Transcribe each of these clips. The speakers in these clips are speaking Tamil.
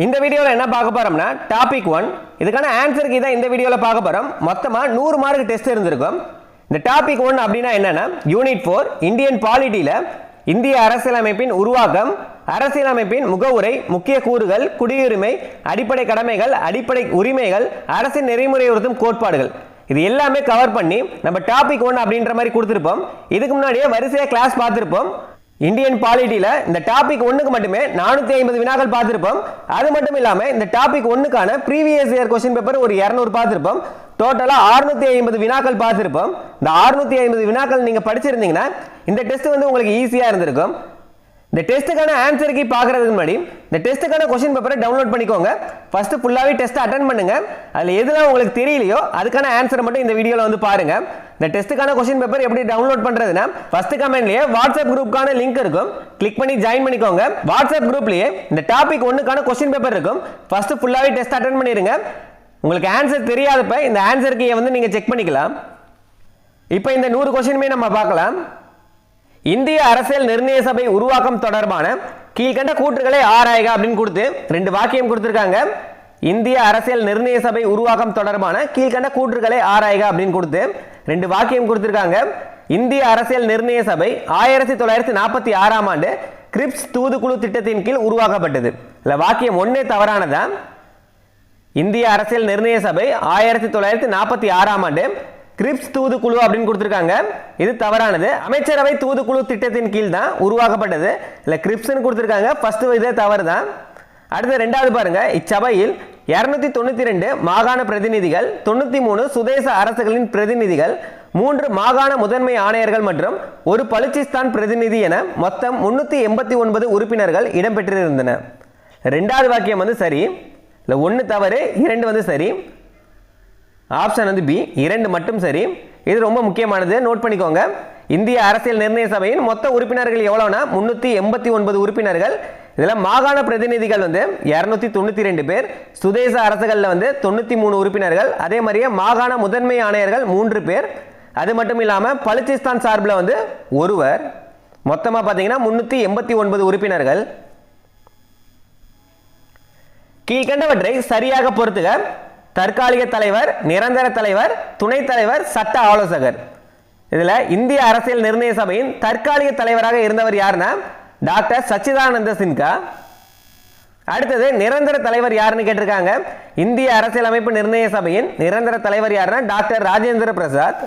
இந்த வீடியோவில் என்ன பார்க்க போறோம்னா டாபிக் 1 இதுக்கான ஆன்சர் கீ தான் இந்த வீடியோவில் பார்க்க போறோம். மொத்தமா 100 மார்க் டெஸ்ட் இருந்திருக்கும். இந்த டாபிக் 1 அப்படினா என்னன்னா யூனிட் 4 இந்தியன் பாலிட்டில இந்திய அரசியலமைப்பின் உருவாக்கம், அரசியலமைப்பின் முகவுரை, முக்கிய கூறுகள், குடியுரிமை, அடிப்படை கடமைகள், அடிப்படை உரிமைகள், அரசின் நெறிமுறையுறுத்தும் கோட்பாடுகள் இது எல்லாமே கவர் பண்ணி நம்ம டாபிக் 1 அப்படின்ற மாதிரி கொடுத்திருப்போம். இதுக்கு முன்னாடியே வரிசையா கிளாஸ் பார்த்திருப்போம். இந்தியன் பாலிட்டில இந்த டாபிக் 1க்கு மட்டுமே 450 வினாக்கள் பார்த்திருப்போம். அது மட்டும் இல்லாம இந்த டாபிக் 1க்கான ப்ரீவியஸ் இயர் क्वेश्चन பேப்பர் ஒரு 200 பார்த்திருப்போம். டோட்டலா 650 வினாக்கள் பார்த்திருப்போம். இந்த 650 வினாக்கள் நீங்க படிச்சிருந்தீங்கன்னா இந்த டெஸ்ட் வந்து உங்களுக்கு ஈஸியா இருந்திருக்கும். இந்த டெஸ்ட்டுக்கான ஆன்சர் கீ பார்க்கறதுக்கு முன்னாடி இந்த டெஸ்ட்டுக்கான क्वेश्चन பேப்பரை டவுன்லோட் பண்ணிக்கோங்க. ஃபர்ஸ்ட் ஃபுல்லாவே டெஸ்ட் அட்டெண்ட் பண்ணுங்க. அதுல எதுலாம் உங்களுக்கு தெரியலையோ அதுக்கான ஆன்சர் மட்டும் இந்த வீடியோல வந்து பாருங்க. இந்த டெஸ்ட்டுக்கான क्वेश्चन பேப்பர் எப்படி டவுன்லோட் பண்றதுன்னா ஃபர்ஸ்ட் கமெண்ட்லயே வாட்ஸ்அப் குரூப்புக்கான லிங்க் இருக்கும். கிளிக் பண்ணி ஜாயின் பண்ணிக்கோங்க. வாட்ஸ்அப் குரூப்லயே இந்த டாபிக் 1க்கான क्वेश्चन பேப்பர் இருக்கும். ஃபர்ஸ்ட் ஃபுல்லாவே டெஸ்ட் அட்டெண்ட் பண்ணிருங்க. உங்களுக்கு ஆன்சர் தெரியாதப்ப இந்த ஆன்சர் கீயை வந்து நீங்க செக் பண்ணிக்கலாம். இப்போ இந்த 100 क्वेश्चनமே நம்ம பார்க்கலாம். இந்திய அரசியல் நிர்ணய சபை உருவாக்கம் தொடர்பான கீழ்கண்ட கூற்றுகளை ஆராய்க அப்படின்னு கொடுத்து 2 வாக்கியம் கொடுத்திருக்காங்க. இந்திய அரசியல் நிர்ணய சபை உருவாக்கம் தொடர்பான கீழ்கண்ட கூற்றுகளை ஆராய்க அப்படின்னு கொடுத்து 2 வாக்கியம் கொடுத்திருக்காங்க. இந்திய அரசியல் நிர்ணய சபை 1946ஆம் ஆண்டு கிரிப்ஸ் தூதுக்குழு திட்டத்தின் கீழ் உருவாக்கப்பட்டது. இல்ல வாக்கியம் 1 தவறானதா? இந்திய அரசியல் நிர்ணய சபை 1946ஆம் ஆண்டு கிரிப்ஸ் தூதுக்குழு அப்படின்னு கொடுத்திருக்காங்க. இது தவறானது. அமைச்சரவை தூதுக்குழு திட்டத்தின் கீழ் தான் உருவாக்கப்பட்டது. இல்ல கிரிப்ஸ்னு கொடுத்திருக்காங்க. ஃபர்ஸ்ட் இதே தவறு தான். அடுத்து ரெண்டாவது பாருங்க. இச்சபையில் 292 மாகாண பிரதிநிதிகள், 93 சுதேச அரசுகளின் பிரதிநிதிகள், 3 மாகாண முதன்மை ஆணையர்கள் மற்றும் ஒரு பலுச்சிஸ்தான் பிரதிநிதி என மொத்தம் 389 உறுப்பினர்கள் இடம்பெற்றிருந்தனர். ரெண்டாவது வாக்கியம் வந்து சரி. இல்ல 1 தவறு, 2 வந்து சரி. ஆப்ஷன் வந்து பி, 2 மட்டும் சரி. இது ரொம்ப முக்கியமானது, நோட் பண்ணிக்கோங்க. இந்திய அரசியல் நிர்ணய சபையின் மொத்த உறுப்பினர்கள் எவ்வளவுனா 389 உறுப்பினர்கள். இதுல மாகாண பிரதிநிதிகள் வந்து 292 பேர், சுதேச அரசுகள்ல வந்து 93 உறுப்பினர்கள், அதே மாதிரியே மாகாண முதன்மை ஆணையர்கள் 3 பேர், அது மட்டும் இல்லாம பலுச்சிஸ்தான் சார்பில் வந்து ஒருவர். மொத்தமா பாத்தீங்கன்னா 389 உறுப்பினர்கள். கீழ்கண்டவற்றை சரியாக பொறுத்துக. தற்காலிக தலைவர், நிரந்தர தலைவர், துணைத் தலைவர், சட்ட ஆலோசகர். இதுல இந்திய அரசியல் நிர்ணய சபையின் தற்காலிக தலைவராக இருந்தவர் யாருன்னா டாக்டர் சச்சிதானந்த சின்ஹா. அடுத்தது நிரந்தர தலைவர் யாருன்னு கேட்டிருக்காங்க. இந்திய அரசியலமைப்பு நிர்ணய சபையின் நிரந்தர தலைவர் யாருன்னா டாக்டர் ராஜேந்திர பிரசாத்.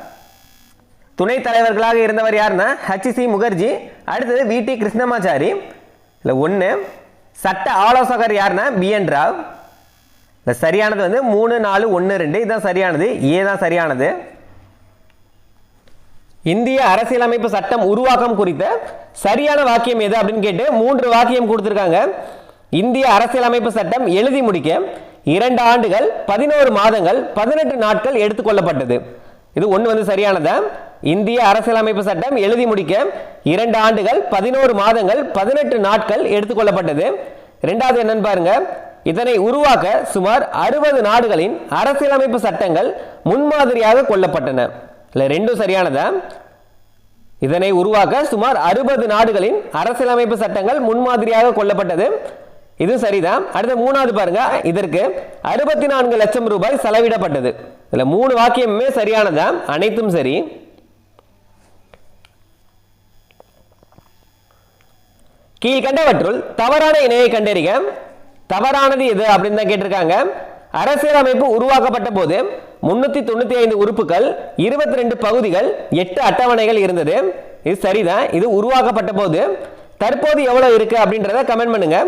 துணைத் தலைவர்களாக இருந்தவர் யாருன்னா HC முகர்ஜி. அடுத்தது VT கிருஷ்ணமாச்சாரி. இல்ல 1 சட்ட ஆலோசகர் யாருன்னா BN ராவ். சரியானது வந்து 3, 4, 1, 2 இதுதான் சரியானது. ஏ தான் சரியானது. இந்திய அரசியலமைப்பு சட்டம் உருவாக்கம் குறித்த சரியான வாக்கியம் எது அப்படின்னு கேட்டு 3 வாக்கியம் கொடுத்திருக்காங்க. இந்திய அரசியலமைப்பு சட்டம் எழுதி முடிக்க 2 ஆண்டுகள் 11 மாதங்கள் 18 நாட்கள் எடுத்துக்கொள்ளப்பட்டது. இது 1 வந்து சரியானதா? இந்திய அரசியலமைப்பு சட்டம் எழுதி முடிக்க 2 ஆண்டுகள் 11 மாதங்கள் 18 நாட்கள் எடுத்துக்கொள்ளப்பட்டது. ரெண்டாவது என்னன்னு பாருங்க. இதனை உருவாக்க சுமார் 60 நாடுகளின் அரசியலமைப்பு சட்டங்கள் முன்மாதிரியாக கொள்ளப்பட்டன. இல்ல 2 சரியானதா? இதனை உருவாக்க சுமார் 60 நாடுகளின் அரசியலமைப்பு சட்டங்கள் முன்மாதிரியாக கொள்ளப்பட்டது. இது சரிதான். அடுத்த 3வது பாருங்க. இதற்கு 64 லட்சம் ரூபாய் செலவிடப்பட்டது. இதுல 3 வாக்கியமே சரியானதா? அனைத்தும் சரி. கீழ்கண்டவற்றுள் தவறான இணையை கண்டறிக. தவறானது எது அப்படின்னு தான் கேட்டிருக்காங்க. அரசியலமைப்பு உருவாக்கப்பட்ட போது 395 உறுப்புகள், 22 பகுதிகள், 8 அட்டவணைகள் இருந்தது. இது சரிதான். இது உருவாக்கப்பட்ட போது. தற்போது எவ்வளவு இருக்கு அப்படின்றத கமெண்ட் பண்ணுங்க.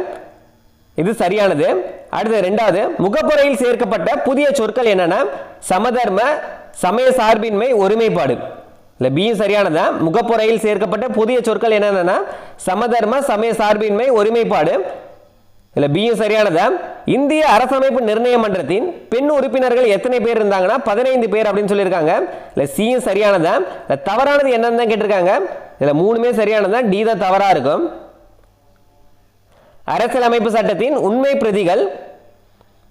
இது சரியானது. அடுத்து ரெண்டாவது முகப்புறையில் சேர்க்கப்பட்ட புதிய சொற்கள் என்னன்னா சமதர்ம, சமய சார்பின்மை, ஒருமைப்பாடு. இல்ல பி சரியானதா? முகப்புறையில் சேர்க்கப்பட்ட புதிய சொற்கள் என்னன்னா சமதர்ம, சமய சார்பின்மை, ஒருமைப்பாடு. இல்ல பி சரியானதா? இந்திய அரசமைப்பு நிர்ணய மன்றத்தின் பெண் உறுப்பினர்கள் எத்தனை பேர் இருந்தாங்கன்னா 15 பேர் அப்படின்னு சொல்லியிருக்காங்க. இல்ல சி சரியானதா? தவறானது என்னன்னு தான் கேட்டிருக்காங்க. இதுல 3மே சரியானதா? டி தான் தவறா இருக்கும். அரசியலமைப்பு சட்டத்தின் உண்மை பிரதிகள்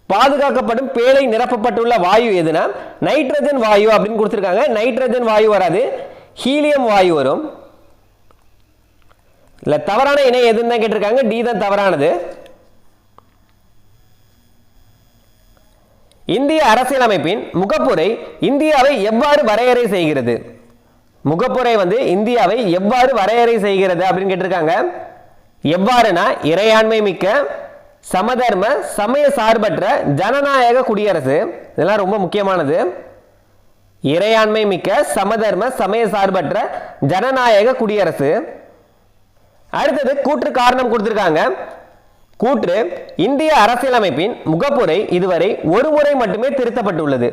பாதுகாக்கப்படும் பேழை நிரப்பப்பட்டுள்ள வாயு எதுனா நைட்ரஜன் வாயு அப்படின்னு கொடுத்திருக்காங்க. நைட்ரஜன் வாயு வராது, ஹீலியம் வாயு வரும். இல்ல தவறான இணை எதுன்னு தான் கேட்டிருக்காங்க. டி தான் தவறானது. இந்திய அரசியலமைப்பின் முகப்புரை இந்தியாவை எவ்வாறு வரையறை செய்கிறது? முகப்புரை இந்தியாவை எவ்வாறு வரையறை செய்கிறது அப்படின்னு கேட்டிருக்காங்க. எவ்வாறுனா இறையாண்மை மிக்க சமதர்ம சமய சார்பற்ற ஜனநாயக குடியரசு. இதெல்லாம் ரொம்ப முக்கியமானது. இறையாண்மை மிக்க சமதர்ம சமய சார்பற்ற ஜனநாயக குடியரசு. அடுத்தது கூற்று காரணம் கொடுத்திருக்காங்க. கூற்று இந்திய அரசியலமைப்பின் முகப்புரை இதுவரை ஒரு முறை மட்டுமே திருத்தப்பட்டுள்ளது.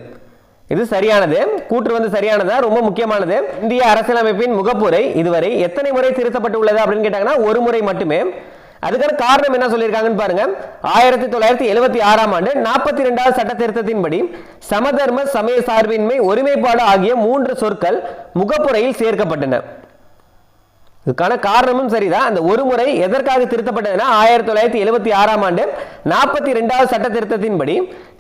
இது சரியானது. கூற்று சரியானதா, ரொம்ப முக்கியமானது. இந்திய அரசியலமைப்பின் முகப்புரை இதுவரை எத்தனை முறை திருத்தப்பட்டுள்ளது அப்படின்னு கேட்டாங்கன்னா ஒரு முறை மட்டுமே. அதுக்கான காரணம் என்ன சொல்லியிருக்காங்கன்னு பாருங்க. 1976ஆம் ஆண்டு 42வது சட்ட திருத்தத்தின்படி சமதர்ம சமய சார்பின்மை ஒருமைப்பாடு ஆகிய 3 சொற்கள் முகப்புரையில் சேர்க்கப்பட்டன. இதுக்கான காரணமும் சரிதான். அந்த ஒரு முறை எதற்காக திருத்தப்பட்டதுன்னா 1976ஆம் ஆண்டு 42வது சட்ட திருத்தத்தின்படி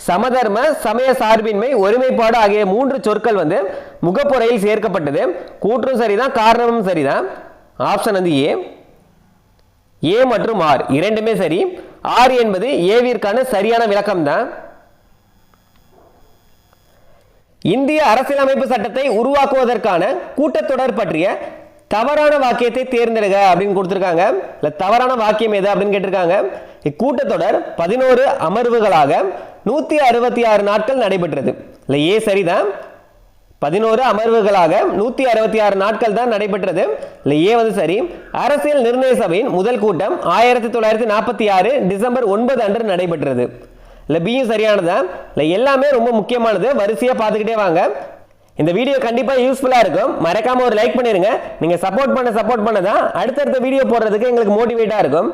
சமதர்ம சமய சார்பின்மை ஒருமைப்பாடு ஆகிய 3 சொற்கள் முகப்புரையில் சேர்க்கப்பட்டது. கூற்றும் சரிதான், காரணமும் சரிதான். ஆப்ஷன் ஏ மற்றும் ஆர் இரண்டுமே சரி. ஆர் என்பது ஏவிற்கான சரியான விளக்கம் தான். இந்திய அரசியலமைப்பு சட்டத்தை உருவாக்குவதற்கான கூட்டத்தொடர் பற்றிய தவறான வாக்கியத்தை தேர்ந்தெடுக்க அப்படின்னு கொடுத்திருக்காங்க. இல்ல தவறான வாக்கியம் எது அப்படின்னு கேட்டிருக்காங்க. இக்கூட்டத்தொடர் 11 அமர்வுகளாக 166 நாட்கள் நடைபெற்றது. இல்ல ஏ சரிதான். 11 அமர்வுகளாக 166 நாட்கள் தான் நடைபெற்றது. இல்ல ஏ சரி. அரசியல் நிர்ணய சபையின் முதல் கூட்டம் 1946 டிசம்பர் 9 அன்று நடைபெற்றது. இல்ல பியும் சரியானதா. இல்ல எல்லாமே ரொம்ப முக்கியமானது. வரிசையா பார்த்துக்கிட்டே வாங்க. இந்த வீடியோ கண்டிப்பா யூஸ்ஃபுல்லா இருக்கும். மறக்காம ஒரு லைக் பண்ணிருங்க. நீங்க சப்போர்ட் பண்ணதான் அடுத்தடுத்த வீடியோ போடுறதுக்கு எங்களுக்கு மோட்டிவேட்டா இருக்கும்.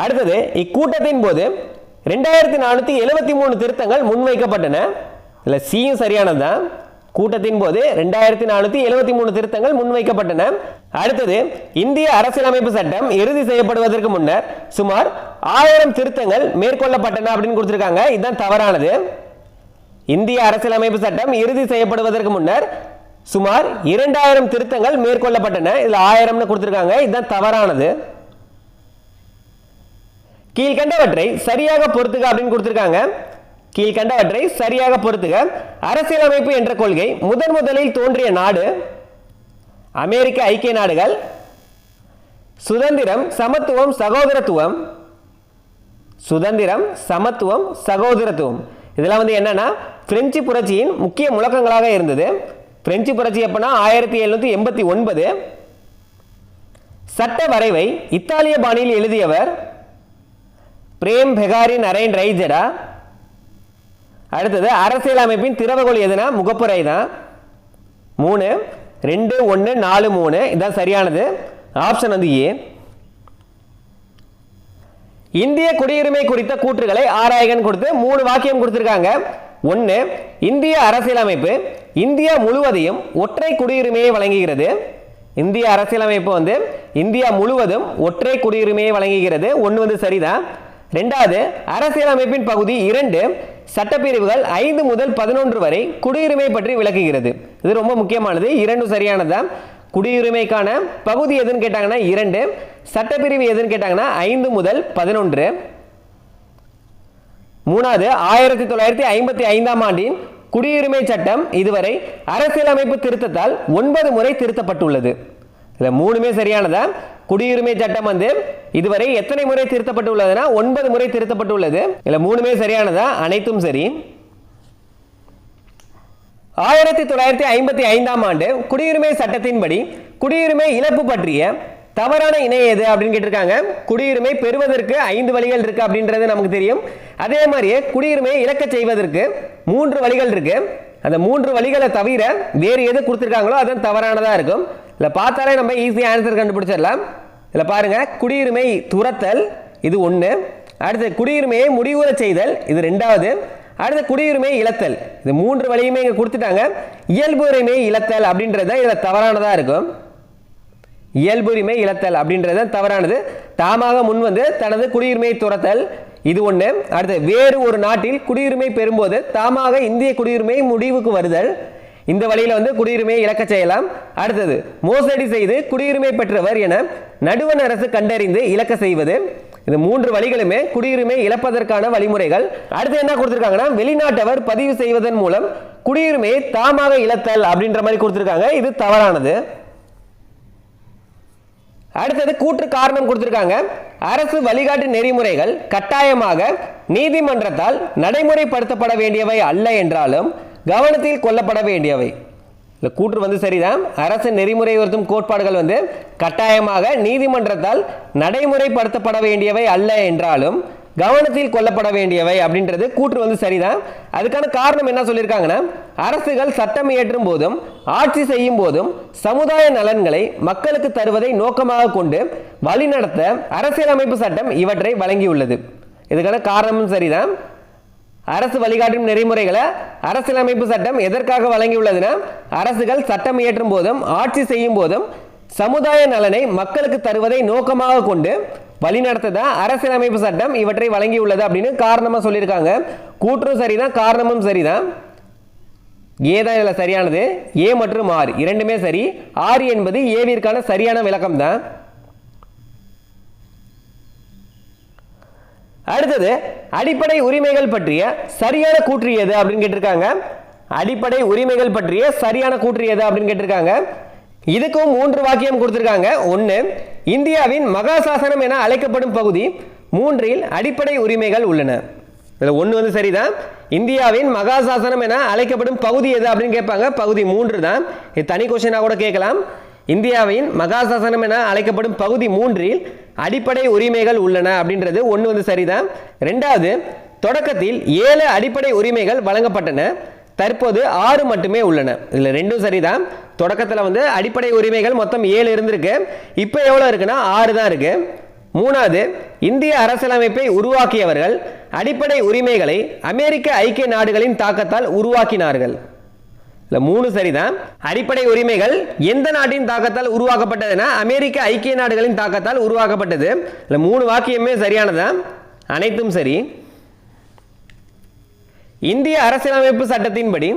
அடுத்தது இக்கூட்டத்தின் போது 2473 திருத்தங்கள் முன்வைக்கப்பட்டன. இல்ல சியும் சரியானதுதான். கூட்டத்தின் போது 2473 திருத்தங்கள் முன்வைக்கப்பட்டன. அடுத்தது இந்திய அரசியலமைப்பு சட்டம் இறுதி செய்யப்படுவதற்கு முன்னர் சுமார் 1000 திருத்தங்கள் மேற்கொள்ளப்பட்டன அப்படின்னு கொடுத்திருக்காங்க. இதுதான் தவறானது. இந்திய அரசியலமைப்பு சட்டம் இறுதி செய்யப்படுவதற்கு முன்னர் சுமார் 2000 திருத்தங்கள் மேற்கொள்ளப்பட்டன. இதுல 1000 கொடுத்திருக்காங்க. இதுதான் தவறானது. கீழ்கண்டவற்றை சரியாக பொறுத்துக அப்படின்னு கொடுத்திருக்காங்க. கீழ்கண்டவற்றை சரியாக பொறுத்துக. அரசியலமைப்பு என்ற கொள்கை முதலில் தோன்றிய நாடு அமெரிக்க ஐக்கிய நாடுகள். சுதந்திரம் சமத்துவம் சகோதரத்துவம். சுதந்திரம் சமத்துவம் சகோதரத்துவம். இதெல்லாம் என்னன்னா பிரெஞ்சு புரட்சியின் முக்கிய முழக்கங்களாக இருந்தது. பிரெஞ்சு புரட்சி எப்பனா 1789. சட்ட வரைவை இத்தாலிய பாணியில் எழுதியவர் பிரேம் பெகாரி நரேன் ரைஜடா. அடுத்தது அரசியலமைப்பின் திறவுகோல் எதுனா முகப்புரை தான். 3 2 1 4 3 இதுதான் சரியானது. Option A. இந்திய குடியுரிமை குறித்த கூற்றுகளை ஆராய்கன்னு கொடுத்து 3 வாக்கியம் கொடுத்திருக்காங்க. 1 இந்திய அரசியலமைப்பு இந்தியா முழுவதையும் ஒற்றை குடியுரிமையை வழங்குகிறது. இந்திய அரசியலமைப்பு இந்தியா முழுவதும் ஒற்றை குடியுரிமையை வழங்குகிறது. 1 சரிதான். 2வது அரசியலமைப்பின் பகுதி 2 சட்டப்பிரிவுகள் 5 முதல் 11 வரை குடியுரிமை பற்றி விளக்குகிறது. இது ரொம்ப முக்கியமானது. 2 சரியானதுதான். குடியுரிமைக்கான பகுதி எதுன்னு கேட்டாங்கன்னா 2, சட்டப்பிரிவு எதுன்னு கேட்டாங்கன்னா 5 முதல் 11. 3வது 1955ஆம் ஆண்டின் குடியுரிமை சட்டம் இதுவரை அரசியலமைப்பு திருத்தத்தால் 9 முறை திருத்தப்பட்டுள்ளது. இதுல 3மே சரியானதா. குடியுரிமை சட்டம் இதுவரை எத்தனை முறை திருத்தப்பட்டுள்ளதுன்னா 9 முறை திருத்தப்பட்டுள்ளது. இதுல 3மே சரியானதா. அனைத்தும் சரி. 1955ஆம் ஆண்டு குடியுரிமை சட்டத்தின்படி குடியுரிமை இழப்பு பற்றிய தவறான இணை எது அப்படின்னு கேட்டிருக்காங்க. குடியுரிமை பெறுவதற்கு 5 வழிகள் இருக்கு அப்படின்றது நமக்கு தெரியும். அதே மாதிரியே குடியுரிமையை இழக்க செய்வதற்கு 3 வழிகள் இருக்கு. அந்த 3 வழிகளை தவிர வேறு எது கொடுத்திருக்காங்களோ அது தவறானதா இருக்கும். இல்ல பார்த்தாலே நம்ம ஈஸியா ஆன்சர் கண்டுபிடிச்சிடலாம். இதுல பாருங்க, குடியுரிமை துரத்தல் இது 1, அடுத்து குடியுரிமையை முடிவுற செய்தல் இது 2வது, அடுத்து குடியுரிமை இழத்தல் இது 3 வழியுமே இங்க கொடுத்துட்டாங்க. இயல்புரிமை இழத்தல் அப்படின்றது இதுல தவறானதா இருக்கும். இயல்புரிமை இழத்தல் அப்படின்றது தவறானது. தாமாக முன் தனது குடியுரிமையை துரத்தல் இது 1. அடுத்து வேறு ஒரு நாட்டில் குடியுரிமை பெறும்போது தாமாக இந்திய குடியுரிமை முடிவுக்கு வருதல், இந்த வழியில குடியுரிமையை இழக்க செய்யலாம். அடுத்தது மோசடி செய்து குடியுரிமை பெற்றவர் என நடுவண் அரசு கண்டறிந்து இழக்க செய்வது, இந்த மூன்று வழிகளுமே குடியுரிமை இழப்பதற்கான வழிமுறைகள். அடுத்து என்ன கொடுத்திருக்காங்கன்னா, வெளிநாட்டவர் பதிவு செய்வதன் மூலம் குடியுரிமையை தாமாக இழத்தல் அப்படின்ற மாதிரி கொடுத்திருக்காங்க. இது தவறானது. அடுத்தது கூற்று காரணம் கொடுத்திருக்காங்க. அரசு வழிகாட்டு நெறிமுறைகள் கட்டாயமாக நீதிமன்றத்தால் நடைமுறைப்படுத்தப்பட வேண்டியவை அல்ல என்றாலும் கவனத்தில் கொள்ளப்பட வேண்டியவை. இந்த கூற்று சரிதான். அரசு நெறிமுறை உறுத்தும் கோட்பாடுகள் கட்டாயமாக நீதிமன்றத்தால் நடைமுறைப்படுத்தப்பட வேண்டியவை அல்ல என்றாலும் கவனத்தில் கொள்ளப்பட வேண்டியவை அப்படின்றது கூற்று சரிதான். அதுக்கான காரணம் என்ன சொல்லியிருக்காங்கன்னா, அரசுகள் சட்டம் இயற்றும் போதும் ஆட்சி செய்யும் போதும் சமுதாய நலன்களை மக்களுக்கு தருவதை நோக்கமாக கொண்டு வழிநடத்த அரசியலமைப்பு சட்டம் இவற்றை வழங்கியுள்ளது. இதுக்கான காரணமும் சரிதான். அரசு வழிகாட்டும் நெறிமுறைகளை அரசியலமைப்பு சட்டம் எதற்காக வழங்கியுள்ளதுன்னா, அரசுகள் சட்டம் இயற்றும் போதும் ஆட்சி செய்யும் போதும் சமுதாய நலனை மக்களுக்கு தருவதை நோக்கமாக கொண்டு வழிநடத்த அரசியலமைப்பு சட்டம் இவற்றை வழங்கியுள்ளது அப்படின்னு காரணமா சொல்லியிருக்காங்க. கூற்றும் சரிதான், காரணமும் சரிதான். ஏ தான் இதில் சரியானது. ஏ மற்றும் ஆர் இரண்டுமே சரி. ஆர் என்பது ஏவிற்கான சரியான விளக்கம் தான். அடுத்தது அடிப்படை உரிமைகள் பற்றிய சரியான கூற்று எது அப்படின்னு கேட்டிருக்காங்க. அடிப்படை உரிமைகள் பற்றிய சரியான கூற்று எது அப்படின்னு கேட்டிருக்காங்க. இதுக்கும் 3 வாக்கியம் கொடுத்திருக்காங்க. 1, இந்தியாவின் மகாசாசனம் என அழைக்கப்படும் பகுதி 3இல் அடிப்படை உரிமைகள் உள்ளன. இதில் 1 சரிதான். இந்தியாவின் மகாசாசனம் என அழைக்கப்படும் பகுதி எது அப்படின்னு கேட்பாங்க. பகுதி 3 தான். இது தனி கொஸ்டினாக கூட கேட்கலாம். இந்தியாவின் மகாசாசனம் என அழைக்கப்படும் பகுதி 3இல் அடிப்படை உரிமைகள் உள்ளன அப்படின்றது 1 சரிதான். 2வது, தொடக்கத்தில் 7 அடிப்படை உரிமைகள் வழங்கப்பட்டன, தற்போது 6 மட்டுமே உள்ளன. இதில் 2 சரிதான். தொடக்கத்தில் அடிப்படை உரிமைகள் மொத்தம் 7 இருந்திருக்கு, இப்போ எவ்வளோ இருக்குன்னா 6 தான் இருக்கு. 3வது, இந்திய அரசியலமைப்பை உருவாக்கியவர்கள் அடிப்படை உரிமைகளை அமெரிக்க ஐக்கிய நாடுகளின் தாக்கத்தால் உருவாக்கினார்கள். 3 சரிதான். அடிப்படை உரிமைகள் எந்த நாட்டின் தாக்கத்தால் உருவாக்கப்பட்டதுன்னா அமெரிக்க ஐக்கிய நாடுகளின் தாக்கத்தால் உருவாக்கப்பட்டது. 3 வாக்கியமே சரியானதான், அனைத்தும் சரி. இந்திய அரசியலமைப்பு சட்டத்தின்படி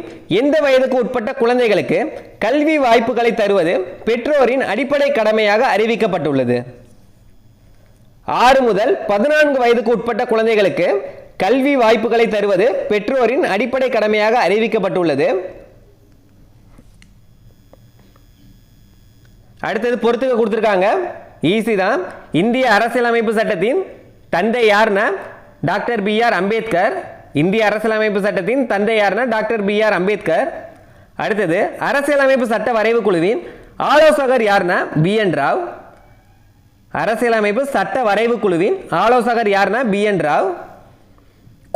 எந்த வயதுக்கு உட்பட்ட குழந்தைகளுக்கு கல்வி வாய்ப்புகளை தருவது பெற்றோரின் அடிப்படை கடமையாக அறிவிக்கப்பட்டுள்ளது. 6 முதல் 14 வயதுக்கு உட்பட்ட குழந்தைகளுக்கு கல்வி வாய்ப்புகளை தருவது பெற்றோரின் அடிப்படை கடமையாக அறிவிக்கப்பட்டுள்ளது. அடுத்தது பொறுத்துக்க கொடுத்திருக்காங்க. ஈஸி தான். இந்திய அரசியலமைப்பு சட்டத்தின் தந்தை யாருன்னா டாக்டர் B.R. அம்பேத்கர். இந்திய அரசியலமைப்பு சட்டத்தின் தந்தை யாருன்னா டாக்டர் B.R. அம்பேத்கர். அடுத்தது அரசியலமைப்பு சட்ட வரைவு குழுவின் ஆலோசகர் யாருன்னா B.N. ராவ். அரசியலமைப்பு சட்ட வரைவு குழுவின் ஆலோசகர் யாருன்னா B.N. ராவ்.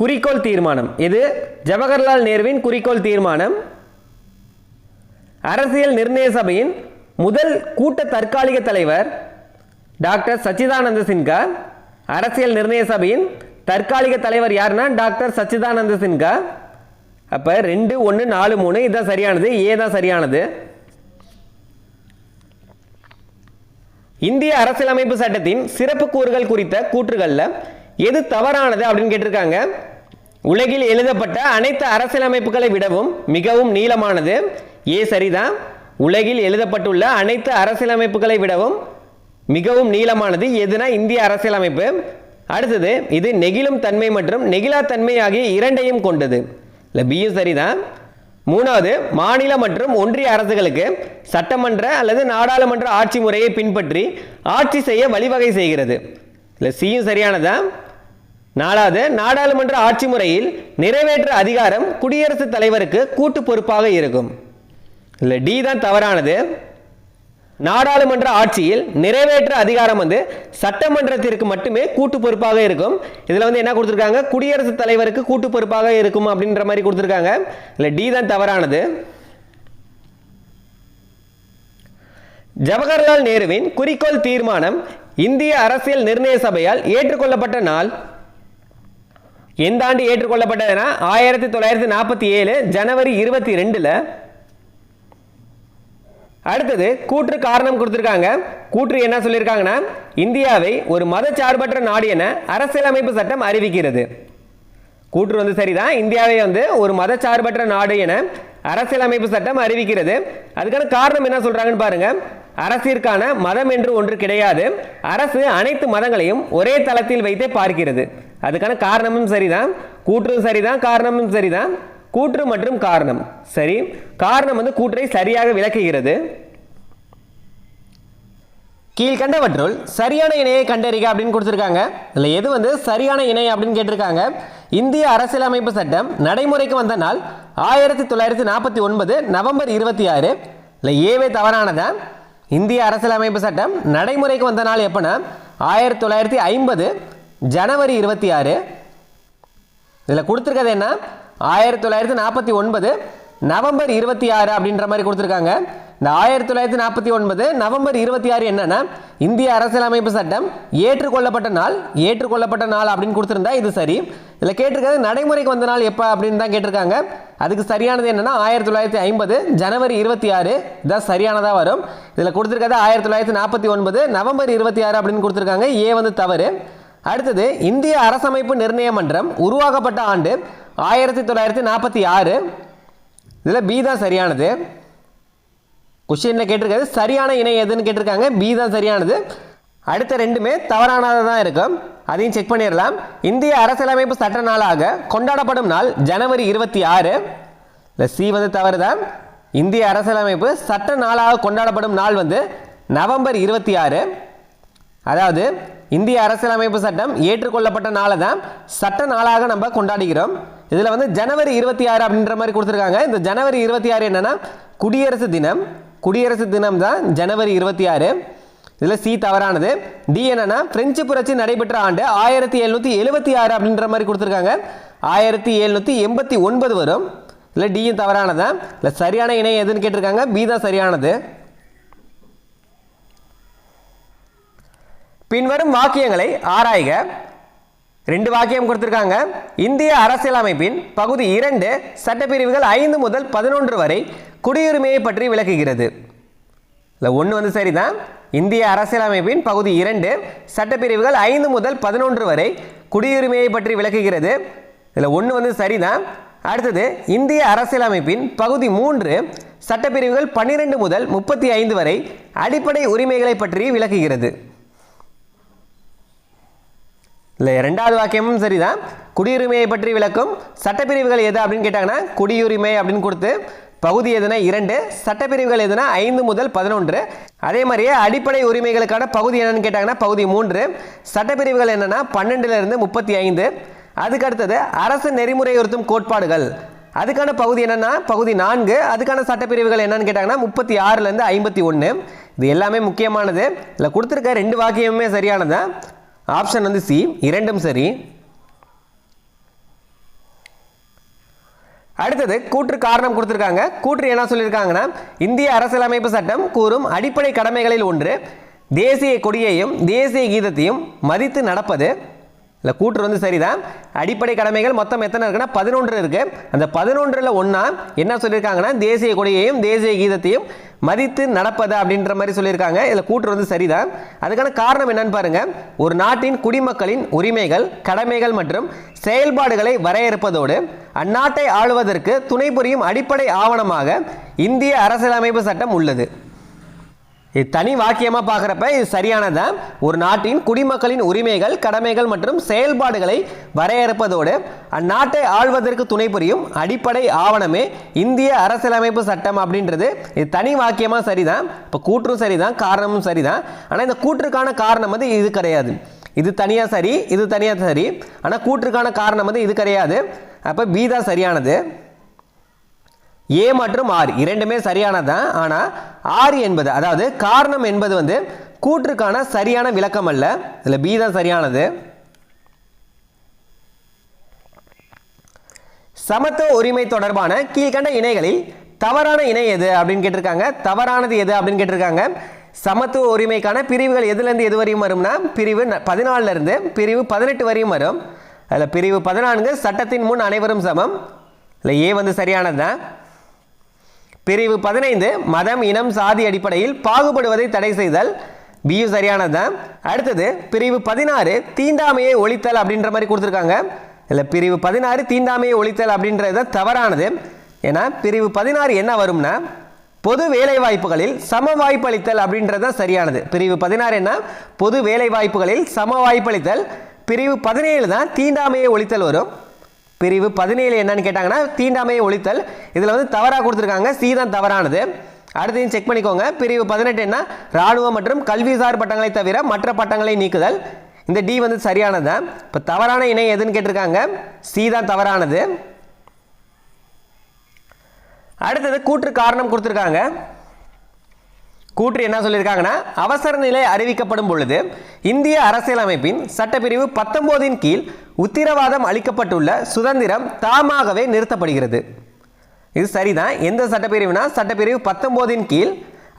குறிக்கோள் தீர்மானம் இது ஜவஹர்லால் நேருவின் குறிக்கோள் தீர்மானம். அரசியல் நிர்ணய சபையின் முதல் கூட்ட தற்காலிக தலைவர் டாக்டர் சச்சிதானந்த சின்ஹா. அரசியல் நிர்ணய சபையின் தற்காலிக தலைவர் யாருன்னா டாக்டர் சச்சிதானந்த சின்ஹா. அப்போ 2, 1, 4, 3 இதுதான் சரியானது. ஏ தான் சரியானது. இந்திய அரசியலமைப்பு சட்டத்தின் சிறப்பு கூறுகள் குறித்த கூற்றுகளில் எது தவறானது அப்படின்னு கேட்டிருக்காங்க. உலகில் எழுதப்பட்ட அனைத்து அரசியலமைப்புகளை விடவும் மிகவும் நீளமானது. ஏ சரிதான். உலகில் எழுதப்பட்டுள்ள அனைத்து அரசியலமைப்புகளை விடவும் மிகவும் நீளமானது எதுனா இந்திய அரசியலமைப்பு. அடுத்தது இது நெகிழும் தன்மை மற்றும் நெகிழா தன்மை ஆகிய இரண்டையும் கொண்டது. இல்லை பியும் சரிதான். 3வது, மாநில மற்றும் ஒன்றிய அரசுகளுக்கு சட்டமன்ற அல்லது நாடாளுமன்ற ஆட்சி முறையை பின்பற்றி ஆட்சி செய்ய வழிவகை செய்கிறது. இல்லை சியும் சரியானதான். 4வது, நாடாளுமன்ற ஆட்சி முறையில் நிறைவேற்ற அதிகாரம் குடியரசுத் தலைவருக்கு கூட்டு பொறுப்பாக இருக்கும். இல்லை டி தான் தவறானது. நாடாளுமன்ற ஆட்சியில் நிறைவேற்ற அதிகாரம் சட்டமன்றத்திற்கு மட்டுமே கூட்டு பொறுப்பாக இருக்கும். இதில் என்ன கொடுத்துருக்காங்க, குடியரசுத் தலைவருக்கு கூட்டு பொறுப்பாக இருக்கும் அப்படின்ற மாதிரி கொடுத்துருக்காங்க. இல்லை டி தான் தவறானது. ஜவஹர்லால் நேருவின் குறிக்கோள் தீர்மானம் இந்திய அரசியல் நிர்ணய சபையால் ஏற்றுக்கொள்ளப்பட்ட நாள் எந்த ஆண்டு ஏற்றுக்கொள்ளப்பட்டதுன்னா 1947 ஜனவரி 22. அடுத்தது கூற்று காரணம் கொடுத்திருக்காங்க. கூற்று என்ன சொல்லியிருக்காங்கன்னா, இந்தியாவை ஒரு மதச்சார்பற்ற நாடு என அரசியலமைப்பு சட்டம் அறிவிக்கிறது. கூற்று சரிதான். இந்தியாவை ஒரு மதச்சார்பற்ற நாடு என அரசியலமைப்பு சட்டம் அறிவிக்கிறது. அதுக்கான காரணம் என்ன சொல்றாங்கன்னு பாருங்க. அரசிற்கான மதம் என்று ஒன்று கிடையாது. அரசு அனைத்து மதங்களையும் ஒரே தளத்தில் வைத்தே பார்க்கிறது. அதுக்கான காரணமும் சரிதான், கூற்றும் சரிதான், காரணமும் சரிதான். கூற்று மற்றும் காரணம் சரி. காரணம் வந்து கூற்றை சரியாக விளக்குகிறது. கீழ்கண்டவற்றுள் சரியான இணையை கண்டறிக அப்படின்னு கொடுத்துருக்காங்க. இதில் எது வந்து சரியான இணை அப்படின்னு கேட்டிருக்காங்க. இந்திய அரசியலமைப்பு சட்டம் நடைமுறைக்கு வந்த நாள் 1949 நவம்பர் 26. இல்லை ஏவே தவறானதா. இந்திய அரசியலமைப்பு சட்டம் நடைமுறைக்கு வந்த நாள் எப்போனா 1950 ஜனவரி 26. இதில் கொடுத்துருக்கிறது என்ன 1949 நவம்பர் 26 அப்படின்ற மாதிரி கொடுத்துருக்காங்க. இந்த 1949 நவம்பர் 26 என்னன்னா இந்திய அரசியலமைப்பு சட்டம் ஏற்றுக்கொள்ளப்பட்ட நாள் அப்படின்னு கொடுத்துருந்தா இது சரி. இதில் கேட்டிருக்கிறது நடைமுறைக்கு வந்த நாள் எப்போ அப்படின்னு தான் கேட்டிருக்காங்க. அதுக்கு சரியானது என்னன்னா 1950 ஜனவரி 26 இதான் சரியானதாக வரும். இதில் கொடுத்துருக்கிறது 1949 நவம்பர் 26 அப்படின்னு கொடுத்துருக்காங்க. ஏ வந்து தவறு. அடுத்தது இந்திய அரசமைப்பு நிர்ணய மன்றம் உருவாக்கப்பட்ட ஆண்டு 1946. இதில் பி தான் சரியானது. கொஸ்டின்ல கேட்டிருக்கிறது சரியான இணை எதுன்னு கேட்டிருக்காங்க. பி தான் சரியானது. அடுத்த ரெண்டுமே தவறானதாக தான் இருக்கும். அதையும் செக் பண்ணிடலாம். இந்திய அரசியலமைப்பு சட்ட நாளாக கொண்டாடப்படும் நாள் ஜனவரி 26. இல்லை சி வந்து தவறு தான். இந்திய அரசியலமைப்பு சட்ட நாளாக கொண்டாடப்படும் நாள் வந்து நவம்பர் 26. அதாவது இந்திய அரசியலமைப்பு சட்டம் ஏற்றுக்கொள்ளப்பட்ட நாளை தான் சட்ட நாளாக நம்ம கொண்டாடுகிறோம். இதில் வந்து ஜனவரி 26 அப்படின்ற மாதிரி கொடுத்துருக்காங்க. இந்த ஜனவரி 26 என்னன்னா குடியரசு தினம் தான் ஜனவரி 26. இதில் சி தவறானது. டி என்னன்னா பிரெஞ்சு புரட்சி நடைபெற்ற ஆண்டு 1776 அப்படின்ற மாதிரி கொடுத்துருக்காங்க. 1789 வரும். இல்லை டியும் தவறானதான். இல்லை சரியான இணை எதுன்னு கேட்டிருக்காங்க. பி தான் சரியானது. பின்வரும் வாக்கியங்களை ஆராய்க. 2 வாக்கியம் கொடுத்திருக்காங்க. இந்திய அரசியலமைப்பின் பகுதி 2 சட்டப்பிரிவுகள் 5 முதல் 11 வரை குடியுரிமையை பற்றி விளக்குகிறது. இல்லை 1 வந்து சரிதான். இந்திய அரசியலமைப்பின் பகுதி 2 சட்டப்பிரிவுகள் 5 முதல் 11 வரை குடியுரிமையை பற்றி விளக்குகிறது. இதில் 1 வந்து சரிதான். அடுத்தது இந்திய அரசியலமைப்பின் பகுதி 3 சட்டப்பிரிவுகள் 12 முதல் 35 வரை அடிப்படை உரிமைகளை பற்றி விளக்குகிறது. இல்லை 2வது வாக்கியமும் சரிதான். குடியுரிமையை பற்றி விளக்கும் சட்டப்பிரிவுகள் எது அப்படின்னு கேட்டாங்கன்னா குடியுரிமை அப்படின்னு கொடுத்து பகுதி எதுனா 2 சட்டப்பிரிவுகள் எதுனா 5 முதல் 11. அதே மாதிரியே அடிப்படை உரிமைகளுக்கான பகுதி என்னன்னு கேட்டாங்கன்னா பகுதி 3 சட்டப்பிரிவுகள் என்னன்னா 12 to 35. அதுக்கு அடுத்தது அரசு நெறிமுறையுறுத்தும் கோட்பாடுகள் அதுக்கான பகுதி என்னன்னா பகுதி 4. அதுக்கான சட்டப்பிரிவுகள் என்னன்னு கேட்டாங்கன்னா 36 to 51. இது எல்லாமே முக்கியமானது. இல்லை கொடுத்துருக்க 2 வாக்கியமுமே சரியானதா. ஆப்ஷன் வந்து சி, 2ம் சரி. அடுத்தது கூற்று காரணம் கொடுத்துருக்காங்க. கூற்று என்ன சொல்லியிருக்காங்கன்னா இந்திய அரசியலமைப்பு சட்டம் கூறும் அடிப்படை கடமைகளில் ஒன்று தேசிய கொடியையும் தேசிய கீதத்தையும் மதித்து நடப்பது. இல்லை கூற்று வந்து சரிதான். அடிப்படை கடமைகள் மொத்தம் எத்தனை இருக்குன்னா 11 இருக்கு. அந்த 11ல் ஒன்றா என்ன சொல்லியிருக்காங்கன்னா தேசிய கொடியையும் தேசிய கீதத்தையும் மதித்து நடப்பது அப்படின்ற மாதிரி சொல்லியிருக்காங்க. இதில் கூற்று வந்து சரிதான். அதுக்கான காரணம் என்னன்னு பாருங்க. ஒரு நாட்டின் குடிமக்களின் உரிமைகள் கடமைகள் மற்றும் செயல்பாடுகளை வரையறுப்பதோடு அந்நாட்டை ஆளுவதற்கு துணை புரியும் அடிப்படை ஆவணமாக இந்திய அரசியலமைப்பு சட்டம் உள்ளது. இது தனி வாக்கியமாக பார்க்குறப்ப இது சரியானதான். ஒரு நாட்டின் குடிமக்களின் உரிமைகள் கடமைகள் மற்றும் செயல்பாடுகளை வரையறுப்பதோடு அந்நாட்டை ஆள்வதற்கு துணை புரியும் அடிப்படை ஆவணமே இந்திய அரசியலமைப்பு சட்டம் அப்படின்றது இது தனி வாக்கியமாக சரிதான். இப்போ கூற்றும் சரிதான், காரணமும் சரிதான். ஆனால் இந்த கூற்றுக்கான காரணம் வந்து இது கிடையாது. இது தனியாக சரி, இது தனியாக சரி. ஆனால் கூற்றுக்கான காரணம் வந்து இது கிடையாது. அப்போ பி தான் சரியானது. ஏ மற்றும் ஆர் இரண்டுமே சரியானதான். ஆனால் ஆர் என்பது அதாவது காரணம் என்பது வந்து கூற்றுக்கான சரியான விளக்கம் அல்ல. இதில் பி தான் சரியானது. சமத்துவ உரிமை தொடர்பான கீழ்கண்ட இணைகளில் தவறான இணை எது அப்படின்னு கேட்டிருக்காங்க. தவறானது எது அப்படின்னு கேட்டிருக்காங்க. சமத்துவ உரிமைக்கான பிரிவுகள் எதுலேருந்து எது வரையும் வரும்னா பிரிவு 14 இருந்து பிரிவு 18 வரையும் வரும். அதில் பிரிவு 14 சட்டத்தின் முன் அனைவரும் சமம். இல்லை ஏ வந்து சரியானது தான். பிரிவு 15 மதம் இனம் சாதி அடிப்படையில் பாகுபடுவதை தடை செய்தல். பியு சரியானது தான். அடுத்தது பிரிவு 16 தீண்டாமையை ஒழித்தல் அப்படின்ற மாதிரி கொடுத்துருக்காங்க. இல்லை பிரிவு 16 தீண்டாமையை ஒழித்தல் அப்படின்றது தவறானது. ஏன்னா பிரிவு 16 என்ன வரும்னா பொது வேலைவாய்ப்புகளில் சம வாய்ப்பளித்தல் அப்படின்றது தான் சரியானது. பிரிவு 16 என்ன? பொது வேலைவாய்ப்புகளில் சம வாய்ப்பளித்தல். பிரிவு 17 தான் தீண்டாமையை ஒழித்தல் வரும். பிரிவு 17 என்னன்னு கேட்டாங்கன்னா தீண்டாமையை ஒழித்தல். இதில் வந்து தவறாக கொடுத்துருக்காங்க, சி தான் தவறானது. அடுத்தையும் செக் பண்ணிக்கோங்க. பிரிவு 18 என்ன? இராணுவ மற்றும் கல்விசார் பட்டங்களை தவிர மற்ற பட்டங்களை நீக்குதல். இந்த டி வந்து சரியானது. இப்போ தவறான இணை எதுன்னு கேட்டிருக்காங்க, சி தான் தவறானது. அடுத்தது கூற்று காரணம் கொடுத்துருக்காங்க. கூற்று என்ன சொல்லியிருக்காங்கன்னா, அவசர நிலை அறிவிக்கப்படும் பொழுது இந்திய அரசியலமைப்பின் சட்டப்பிரிவு 19 கீழ் உத்தரவாதம் அளிக்கப்பட்டுள்ள சுதந்திரம் தாமாகவே நிறுத்தப்படுகிறது. இது சரிதான். எந்த சட்டப்பிரிவுனா சட்டப்பிரிவு 19 கீழ்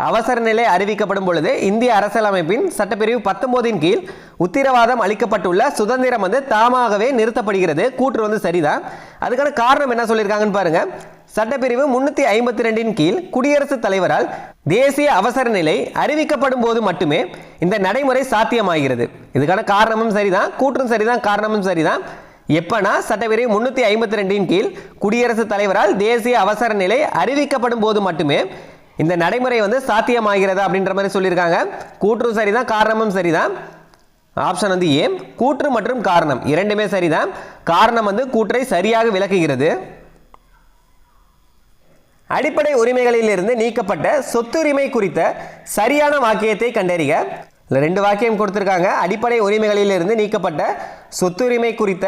அவசர நிலை அறிவிக்கப்படும் பொழுது இந்திய அரசியலமைப்பின் சட்டப்பிரிவு 19 கீழ் உத்தரவாதம் அளிக்கப்பட்டுள்ள சுதந்திரம் வந்து தாமாகவே நிறுத்தப்படுகிறது. கூற்று வந்து சரிதான். அதுக்கான காரணம் என்ன சொல்லியிருக்காங்கன்னு பாருங்க. சட்டப்பிரிவு 352 கீழ் குடியரசுத் தலைவரால் தேசிய அவசர நிலை அறிவிக்கப்படும் போது மட்டுமே இந்த நடைமுறை சாத்தியமாகிறது. இதுக்கான காரணமும் சரிதான், கூற்றும் சரிதான், காரணமும் சரிதான். எப்பனா சட்டப்பிரிவு 352 கீழ் குடியரசுத் தலைவரால் தேசிய அவசர நிலை அறிவிக்கப்படும் போது மட்டுமே இந்த நடைமுறை வந்து சாத்தியமாகிறது அப்படின்ற மாதிரி சொல்லியிருக்காங்க. கூற்றும் சரிதான், காரணமும் சரிதான். ஆப்ஷன் வந்து ஏ. கூற்று மற்றும் காரணம் இரண்டுமே சரிதான். காரணம் வந்து கூற்றை சரியாக விளக்குகிறது. அடிப்படை உரிமைகளில் இருந்து நீக்கப்பட்ட சொத்துரிமை குறித்த சரியான வாக்கியத்தை கண்டறிக. இல்லை 2 வாக்கியம் கொடுத்துருக்காங்க. அடிப்படை உரிமைகளில் இருந்து நீக்கப்பட்ட சொத்துரிமை குறித்த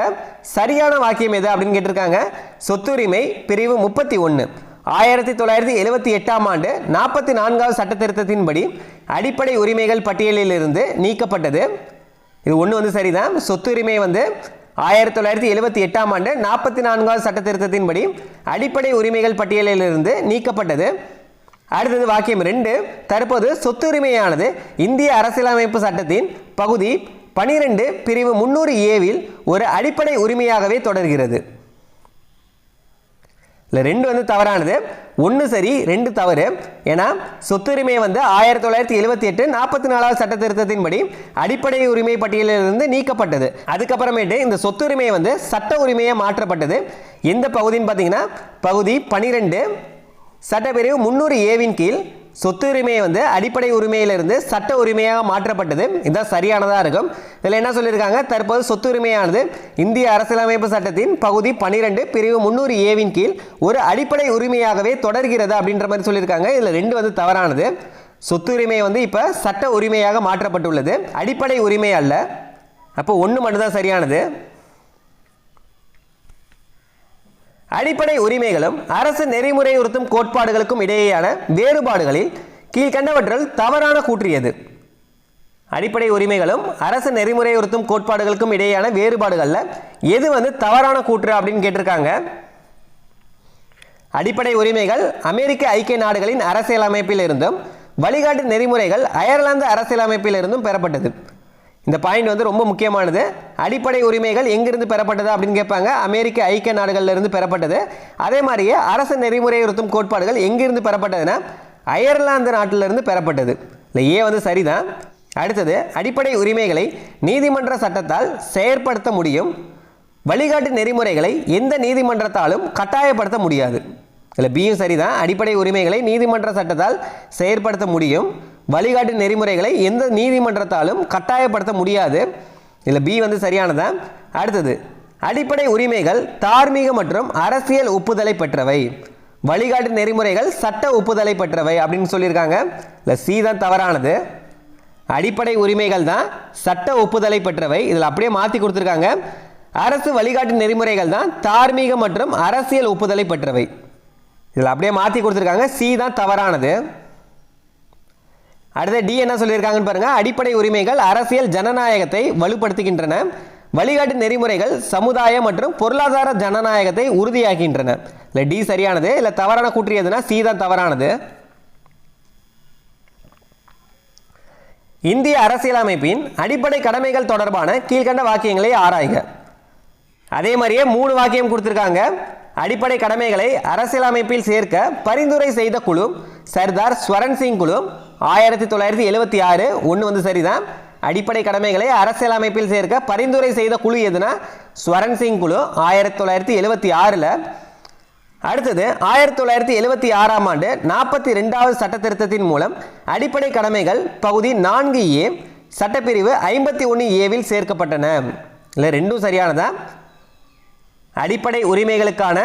சரியான வாக்கியம் எது அப்படின்னு கேட்டிருக்காங்க. சொத்துரிமை பிரிவு 31 1978ஆம் ஆண்டு 44வது சட்ட திருத்தத்தின்படி அடிப்படை உரிமைகள் பட்டியலில் இருந்து நீக்கப்பட்டது. இது ஒன்று வந்து சரிதான். சொத்துரிமை வந்து 1978ஆம் ஆண்டு 44வது சட்ட திருத்தத்தின்படி அடிப்படை உரிமைகள் பட்டியலில் இருந்து நீக்கப்பட்டது. அடுத்தது வாக்கியம் 2 தற்போது சொத்துரிமையானது இந்திய அரசியலமைப்பு சட்டத்தின் பகுதி 12 பிரிவு 300A ஒரு அடிப்படை உரிமையாகவே தொடர்கிறது. இல்லை 2 வந்து தவறானது. 1 சரி, 2 தவறு. ஏன்னா சொத்துரிமை வந்து 1978 44வது சட்ட திருத்தத்தின்படி அடிப்படை உரிமை பட்டியலிலிருந்து நீக்கப்பட்டது. அதுக்கப்புறமேட்டு இந்த சொத்துரிமை வந்து சட்ட உரிமையாக மாற்றப்பட்டது. எந்த பகுதின்னு பார்த்தீங்கன்னா பகுதி 12 சட்டப்பிரிவு 300A கீழ் சொத்துரிமை வந்து அடிப்படை உரிமையிலிருந்து சட்ட உரிமையாக மாற்றப்பட்டது. இதுதான் சரியானதாக இருக்கும். இதில் என்ன சொல்லியிருக்காங்க, தற்போது சொத்துரிமையானது இந்திய அரசியலமைப்பு சட்டத்தின் பகுதி 12 பிரிவு 300A கீழ் ஒரு அடிப்படை உரிமையாகவே தொடர்கிறது அப்படின்ற மாதிரி சொல்லியிருக்காங்க. இதில் 2 வந்து தவறானது. சொத்துரிமை வந்து இப்போ சட்ட உரிமையாக மாற்றப்பட்டுள்ளது, அடிப்படை உரிமை அல்ல. அப்போ 1 மட்டும்தான் சரியானது. அடிப்படை உரிமைகளும் அரசு நெறிமுறையுறுத்தும் கோட்பாடுகளுக்கும் இடையேயான வேறுபாடுகளில் கீழ்கண்டவற்றில் தவறான கூற்றியது. அடிப்படை உரிமைகளும் அரசு நெறிமுறையுறுத்தும் கோட்பாடுகளுக்கும் இடையேயான வேறுபாடுகளில் எது வந்து தவறான கூற்று அப்படின்னு கேட்டிருக்காங்க. அடிப்படை உரிமைகள் அமெரிக்க ஐக்கிய நாடுகளின் அரசியலமைப்பில் இருந்தும் வழிகாட்டு நெறிமுறைகள் அயர்லாந்து அரசியலமைப்பில் இருந்தும் பெறப்பட்டது. இந்த பாயிண்ட் வந்து ரொம்ப முக்கியமானது. அடிப்படை உரிமைகள் எங்கிருந்து பெறப்பட்டது அப்படின்னு கேட்பாங்க. அமெரிக்க ஐக்கிய நாடுகளிலிருந்து பெறப்பட்டது. அதே மாதிரியே அரசு நெறிமுறையுறுத்தும் கோட்பாடுகள் எங்கிருந்து பெறப்பட்டதுன்னா அயர்லாந்து நாட்டிலிருந்து பெறப்பட்டது. இல்லை ஏ வந்து சரிதான். அடுத்தது அடிப்படை உரிமைகளை நீதிமன்ற சட்டத்தால் செயற்படுத்த முடியும், வழிகாட்டு நெறிமுறைகளை எந்த நீதிமன்றத்தாலும் கட்டாயப்படுத்த முடியாது. இல்லை பியும் சரிதான். அடிப்படை உரிமைகளை நீதிமன்ற சட்டத்தால் செயற்படுத்த முடியும், வழிகாட்டு நெறிமுறைகளை எந்த நீதிமன்றத்தாலும் கட்டாயப்படுத்த முடியாது. இதில் பி வந்து சரியானதான். அடுத்தது அடிப்படை உரிமைகள் தார்மீக மற்றும் அரசியல் ஒப்புதலை பெற்றவை, வழிகாட்டு நெறிமுறைகள் சட்ட ஒப்புதலை பெற்றவை அப்படின்னு சொல்லியிருக்காங்க. இல்லை சி தான் தவறானது. அடிப்படை உரிமைகள் தான் சட்ட ஒப்புதலை பெற்றவை. இதில் அப்படியே மாற்றி கொடுத்துருக்காங்க. அரசு வழிகாட்டு நெறிமுறைகள் தான் தார்மீக மற்றும் அரசியல் ஒப்புதலை பெற்றவை. இதில் அப்படியே மாற்றி கொடுத்துருக்காங்க. சி தான் தவறானது. அடுத்த டி என்ன சொல்லியிருக்காங்கன்னு பாருங்க. அடிப்படை உரிமைகள் அரசியல் ஜனநாயகத்தை வலுப்படுத்துகின்றன, வழிகாட்டு நெறிமுறைகள் சமுதாய மற்றும் பொருளாதார ஜனநாயகத்தை உறுதியாகின்றன. இல்லை டி சரியானது. இல்லை தவறான கூற்றியதுன்னா சி தான் தவறானது. இந்திய அரசியலமைப்பின் அடிப்படை கடமைகள் தொடர்பான கீழ்கண்ட வாக்கியங்களை ஆராய்க. அதே மாதிரியே 3 வாக்கியம் கொடுத்துருக்காங்க. அடிப்படை கடமைகளை அரசியலமைப்பில் சேர்க்க பரிந்துரை செய்த குழு சர்தார் ஸ்வரன் சிங் குழு 1976. 1 வந்து சரிதான். அடிப்படை கடமைகளை அரசியலமைப்பில் சேர்க்க பரிந்துரை செய்த குழு எதுனா ஸ்வரன் சிங் குழு 1976. அடுத்தது 1976ஆம் ஆண்டு 42வது சட்ட திருத்தத்தின் மூலம் அடிப்படை கடமைகள் பகுதி 4A சட்டப்பிரிவு 51Aவில் சேர்க்கப்பட்டன. இல்லை ரெண்டும் சரியானதா? அடிப்படை உரிமைகளுக்கான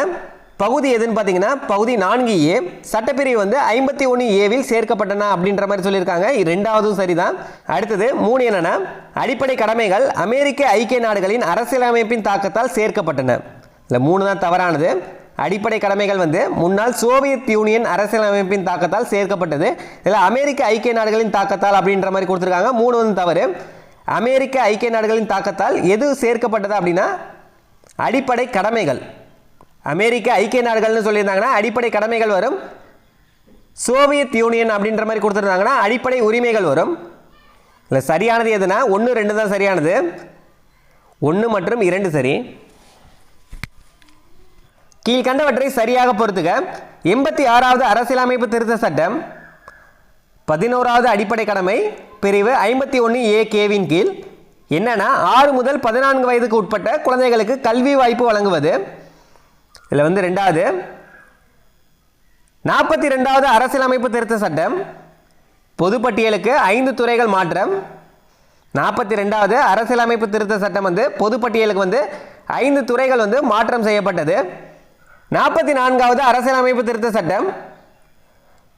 பகுதி எதுன்னு பார்த்தீங்கன்னா பகுதி 4A சட்டப்பிரிவு வந்து 51Aவில் சேர்க்கப்பட்டன அப்படின்ற மாதிரி சொல்லியிருக்காங்க. ரெண்டாவதும் சரிதான். அடுத்தது 3 என்னன்னா அடிப்படை கடமைகள் அமெரிக்க ஐக்கிய நாடுகளின் அரசியலமைப்பின் தாக்கத்தால் சேர்க்கப்பட்டன. இல்லை 3 தான் தவறானது. அடிப்படை கடமைகள் வந்து முன்னாள் சோவியத் யூனியன் அரசியலமைப்பின் தாக்கத்தால் சேர்க்கப்பட்டது. இதில் அமெரிக்க ஐக்கிய நாடுகளின் தாக்கத்தால் அப்படின்ற மாதிரி கொடுத்துருக்காங்க. 3 வந்து தவறு. அமெரிக்க ஐக்கிய நாடுகளின் தாக்கத்தால் எது சேர்க்கப்பட்டது அப்படின்னா அடிப்படை கடமைகள். அமெரிக்க ஐக்கிய நாடுகள்னு சொல்லியிருந்தாங்கன்னா அடிப்படை கடமைகள் வரும். சோவியத் யூனியன் அப்படின்ற மாதிரி கொடுத்துருந்தாங்கன்னா அடிப்படை உரிமைகள் வரும். இல்லை சரியானது எதுனா 1, 2 தான் சரியானது. 1 மற்றும் 2 சரி. கீழ்கண்டவற்றை சரியாக பொறுத்துக. 86வது அரசியலமைப்பு திருத்த சட்டம் 11வது அடிப்படை கடமை பிரிவு 51A(k)வின் கீழ் என்னன்னா 6 முதல் 14 வயதுக்கு உட்பட்ட குழந்தைகளுக்கு கல்வி வாய்ப்பு வழங்குவது. இதில் வந்து ரெண்டாவது 42வது அரசியலமைப்பு திருத்த சட்டம் பொதுப்பட்டியலுக்கு 5 துறைகள் மாற்றம். 42வது அரசியலமைப்பு திருத்த சட்டம் வந்து பொதுப்பட்டியலுக்கு வந்து 5 துறைகள் வந்து மாற்றம் செய்யப்பட்டது. 44வது அரசியலமைப்பு திருத்த சட்டம்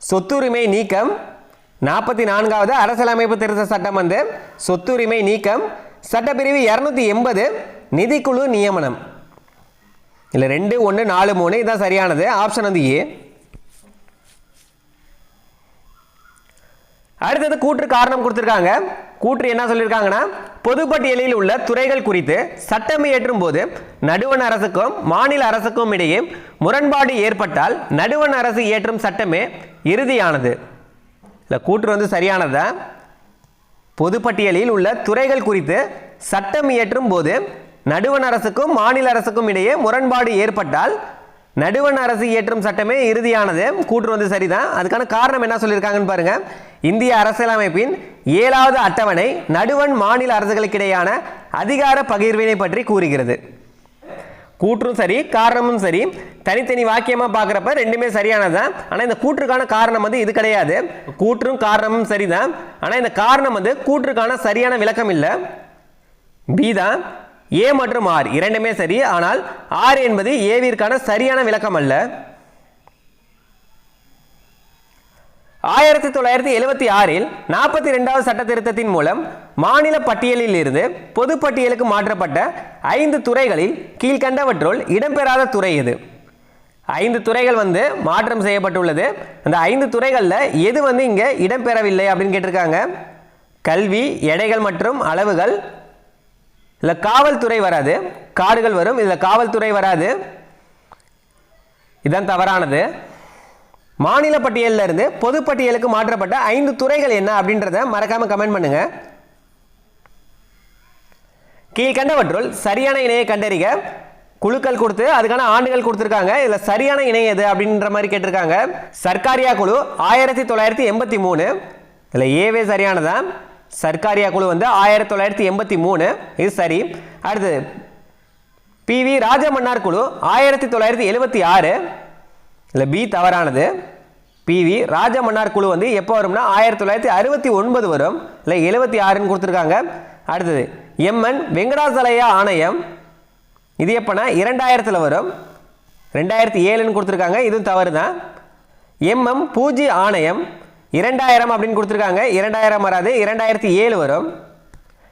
சொத்துரிமை நீக்கம். 44வது அரசியலமைப்பு திருத்த சட்டம் வந்து சொத்துரிமை நீக்கம். சட்டப்பிரிவு 280 நிதிக்குழு நியமனம். இல்லை 2, 1, 4, 3 இதுதான் சரியானது. ஆப்ஷன் வந்து ஏ. அடுத்தது கூற்று காரணம் கொடுத்துருக்காங்க. கூற்று என்ன சொல்லியிருக்காங்கன்னா பொதுப்பட்டியலில் உள்ள துறைகள் குறித்து சட்டம் இயற்றும் போது நடுவண் அரசுக்கும் மாநில அரசுக்கும் இடையே முரண்பாடு ஏற்பட்டால் நடுவண் அரசு இயற்றும் சட்டமே இறுதியானது. இல்லை கூற்று வந்து சரியானதா? பொதுப்பட்டியலில் உள்ள துறைகள் குறித்து சட்டம் இயற்றும் போது நடுவண் அரசுக்கும் மாநில அரசுக்கும் இடையே முரண்பாடு ஏற்பட்டால் நடுவண் அரசு இயற்றும் சட்டமே இறுதியானது. கூற்று வந்து சரிதான். அதுக்கான காரணம் என்ன சொல்லியிருக்காங்கன்னு பாருங்க. இந்திய அரசியலமைப்பின் 7வது அட்டவணை நடுவண் மாநில அரசுகளுக்கிடையான அதிகார பகிர்வினை பற்றி கூறுகிறது. கூற்றும் சரி, காரணமும் சரி. தனித்தனி வாக்கியமாக பார்க்குறப்ப ரெண்டுமே சரியானதான். ஆனால் இந்த கூற்றுக்கான காரணம் வந்து இது கிடையாது. கூற்றும் காரணமும் சரிதான். ஆனால் இந்த காரணம் வந்து கூற்றுக்கான சரியான விளக்கம் இல்லை. பி தான். ஏ மற்றும் ஆர் இரண்டுமே சரி. ஆனால் ஆர் என்பது ஏவிற்கான சரியான விளக்கம் அல்ல. 1976இல் 42வது சட்ட திருத்தத்தின் மூலம் மாநில பட்டியலில் இருந்து பொதுப்பட்டியலுக்கு மாற்றப்பட்ட 5 துறைகளில் கீழ்கண்டவற்றுள் இடம்பெறாத துறை எது? 5 துறைகள் வந்து மாற்றம் செய்யப்பட்டுள்ளது. அந்த 5 துறைகளில் எது வந்து இங்கே இடம்பெறவில்லை அப்படின்னு கேட்டிருக்காங்க. கல்வி, எடைகள் மற்றும் அளவுகள். இதில் காவல்துறை வராது, காடுகள் வரும். இதில் காவல்துறை வராது. இதுதான் தவறானது. மாநில பட்டியலில் இருந்து பொதுப்பட்டியலுக்கு மாற்றப்பட்ட 5 துறைகள் என்ன அப்படின்றத மறக்காம கமெண்ட் பண்ணுங்க. கீழ்கண்டவற்றுள் சரியான இணையை கண்டறிக. குழுக்கள் கொடுத்து அதுக்கான ஆண்டுகள் கொடுத்துருக்காங்க. இதில் சரியான இணை எது அப்படின்ற மாதிரி கேட்டிருக்காங்க. சர்க்காரியா குழு 1983. இதில் ஏவே சரியானதான். சர்க்காரியா குழு வந்து 1983 இது சரி. அடுத்து PV ராஜமன்னார் குழு 1976. இல்லை பி தவறானது. PV ராஜமன்னார் குழு வந்து எப்போ வரும்னா 1969 வரும். இல்லை 76ன்னு கொடுத்துருக்காங்க. அடுத்தது MN வெங்கடாசலையா ஆணையம் இது எப்போனா 2000 வரும். 2007ன்னு கொடுத்துருக்காங்க. இதுவும் தவறு தான். MM பூஜி ஆணையம் 2000 அப்படின்னு கொடுத்துருக்காங்க. 2000 வராது. 2007 வரும்.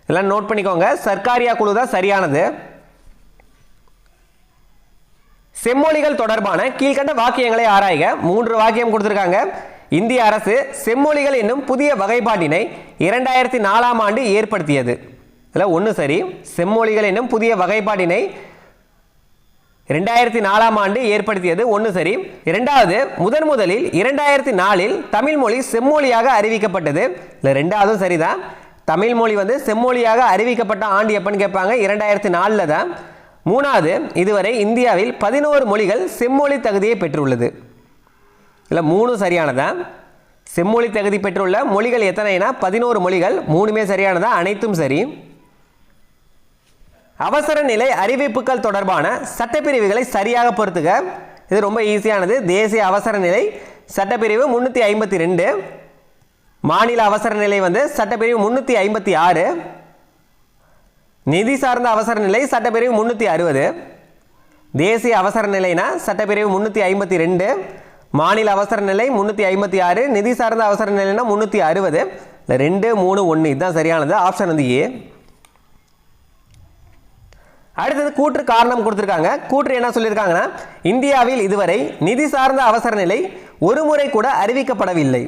இதெல்லாம் நோட் பண்ணிக்கோங்க. சர்க்காரியா குழு தான் சரியானது. செம்மொழிகள் தொடர்பான கீழ்கண்ட வாக்கியங்களை ஆராய்க. 3 வாக்கியம் கொடுத்துருக்காங்க. இந்திய அரசு செம்மொழிகள் என்னும் புதிய வகைப்பாட்டினை 2004ஆம் ஆண்டு ஏற்படுத்தியது. இதில் 1 சரி. செம்மொழிகள் என்னும் புதிய வகைப்பாட்டினை 2004ஆம் ஆண்டு ஏற்படுத்தியது 1 சரி. இரண்டாவது முதலில் 2004இல் தமிழ் மொழி செம்மொழியாக அறிவிக்கப்பட்டது. இல்லை ரெண்டாவதும் சரிதான். தமிழ் மொழி வந்து செம்மொழியாக அறிவிக்கப்பட்ட ஆண்டு எப்பன்னு கேட்பாங்க. 2004 தான். மூணாவது இதுவரை இந்தியாவில் 11 மொழிகள் செம்மொழி தகுதியை பெற்றுள்ளது. இல்லை 3 சரியானதான். செம்மொழி தகுதி பெற்றுள்ள மொழிகள் எத்தனைனா 11 மொழிகள். 3மே சரியானதா? அனைத்தும் சரி. அவசர நிலை அறிவிப்புகள் தொடர்பான சட்டப்பிரிவுகளை சரியாக பொறுத்துக. இது ரொம்ப ஈஸியானது. தேசிய அவசர நிலை சட்டப்பிரிவு 352, மாநில அவசர நிலை வந்து சட்டப்பிரிவு 356, நிதி சார்ந்த அவசர நிலை சட்டப்பிரிவு 360, தேசிய அவசர நிலைனா சட்டப்பிரிவு 352, மாநில அவசர நிலை 356, நிதி சார்ந்த அவசர நிலைனா 360. 2, 3, 1 இதுதான் சரியானது. ஆப்ஷன் வந்து ஏ. அடுத்தது கூற்று காரணம் கொடுத்துருக்காங்க. கூற்று என்ன சொல்லியிருக்காங்கன்னா, இந்தியாவில் இதுவரை நிதி சார்ந்த அவசர நிலை ஒரு முறை கூட அறிவிக்கப்படவில்லை.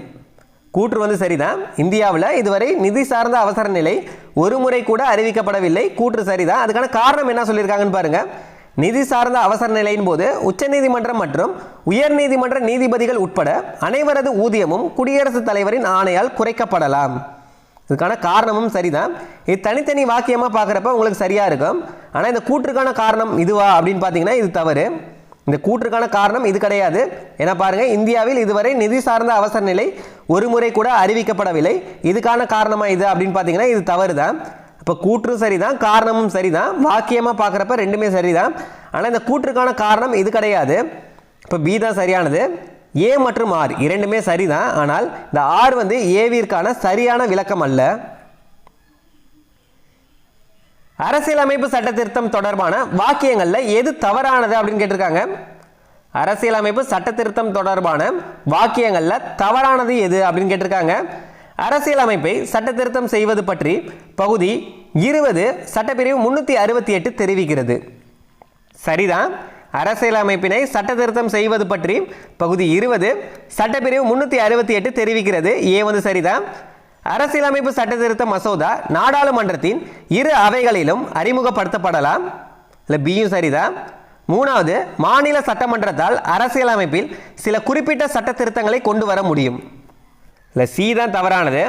கூற்று வந்து சரிதான். இந்தியாவில் இதுவரை நிதி சார்ந்த அவசர நிலை ஒரு முறை கூட அறிவிக்கப்படவில்லை. கூற்று சரிதான். அதுக்கான காரணம் என்ன சொல்லியிருக்காங்கன்னு பாருங்க. நிதி சார்ந்த அவசர நிலையின் போது உச்சநீதிமன்றம் மற்றும் உயர்நீதிமன்ற நீதிபதிகள் உட்பட அனைவரது ஊதியமும் குடியரசுத் தலைவரின் ஆணையால் குறைக்கப்படலாம். இதுக்கான காரணமும் சரிதான். இது தனித்தனி வாக்கியமாக பார்க்குறப்ப உங்களுக்கு சரியாக இருக்கும். ஆனால் இந்த கூற்றுக்கான காரணம் இதுவா அப்படின்னு பார்த்தீங்கன்னா இது தவறு. இந்த கூற்றுக்கான காரணம் இது கிடையாது. ஏன்னா பாருங்கள், இந்தியாவில் இதுவரை நிதி சார்ந்த அவசர நிலை ஒரு முறை கூட அறிவிக்கப்படவில்லை. இதுக்கான காரணமாக இது அப்படின்னு பார்த்தீங்கன்னா இது தவறு தான். இப்போ கூற்றும் சரிதான், காரணமும் சரிதான். வாக்கியமாக பார்க்குறப்ப ரெண்டுமே சரிதான். ஆனால் இந்த கூற்றுக்கான காரணம் இது கிடையாது. இப்போ பி தான் சரியானது. ஏ மற்றும் ஆர் இரண்டுமே சரிதான். ஆனால் இந்த ஆர் வந்து ஏவிற்கான சரியான விளக்கம் அல்ல. அரசியலமைப்பு சட்ட திருத்தம் தொடர்பான வாக்கியங்களில் எது தவறானது அப்படின்னு கேட்டிருக்காங்க. அரசியலமைப்பு சட்ட திருத்தம் தொடர்பான வாக்கியங்களில் தவறானது எது அப்படின்னு கேட்டிருக்காங்க. அரசியலமைப்பை சட்ட திருத்தம் செய்வது பற்றி பகுதி 20 சட்டப்பிரிவு 368 தெரிவிக்கிறது. சரிதான். அரசியலமைப்பினை சட்ட திருத்தம் செய்வது பற்றி பகுதி 20 சட்டப்பிரிவு 368 தெரிவிக்கிறது. ஏ வந்து சரிதான். அரசியலமைப்பு சட்ட திருத்த மசோதா நாடாளுமன்றத்தின் இரு அவைகளிலும் அறிமுகப்படுத்தப்படலாம். இல்லை, பியும் சரிதான். மூணாவது, மாநில சட்டமன்றத்தால் அரசியலமைப்பில் சில குறிப்பிட்ட சட்ட திருத்தங்களை கொண்டு வர முடியும். இல்லை, சி தான் தவறானது.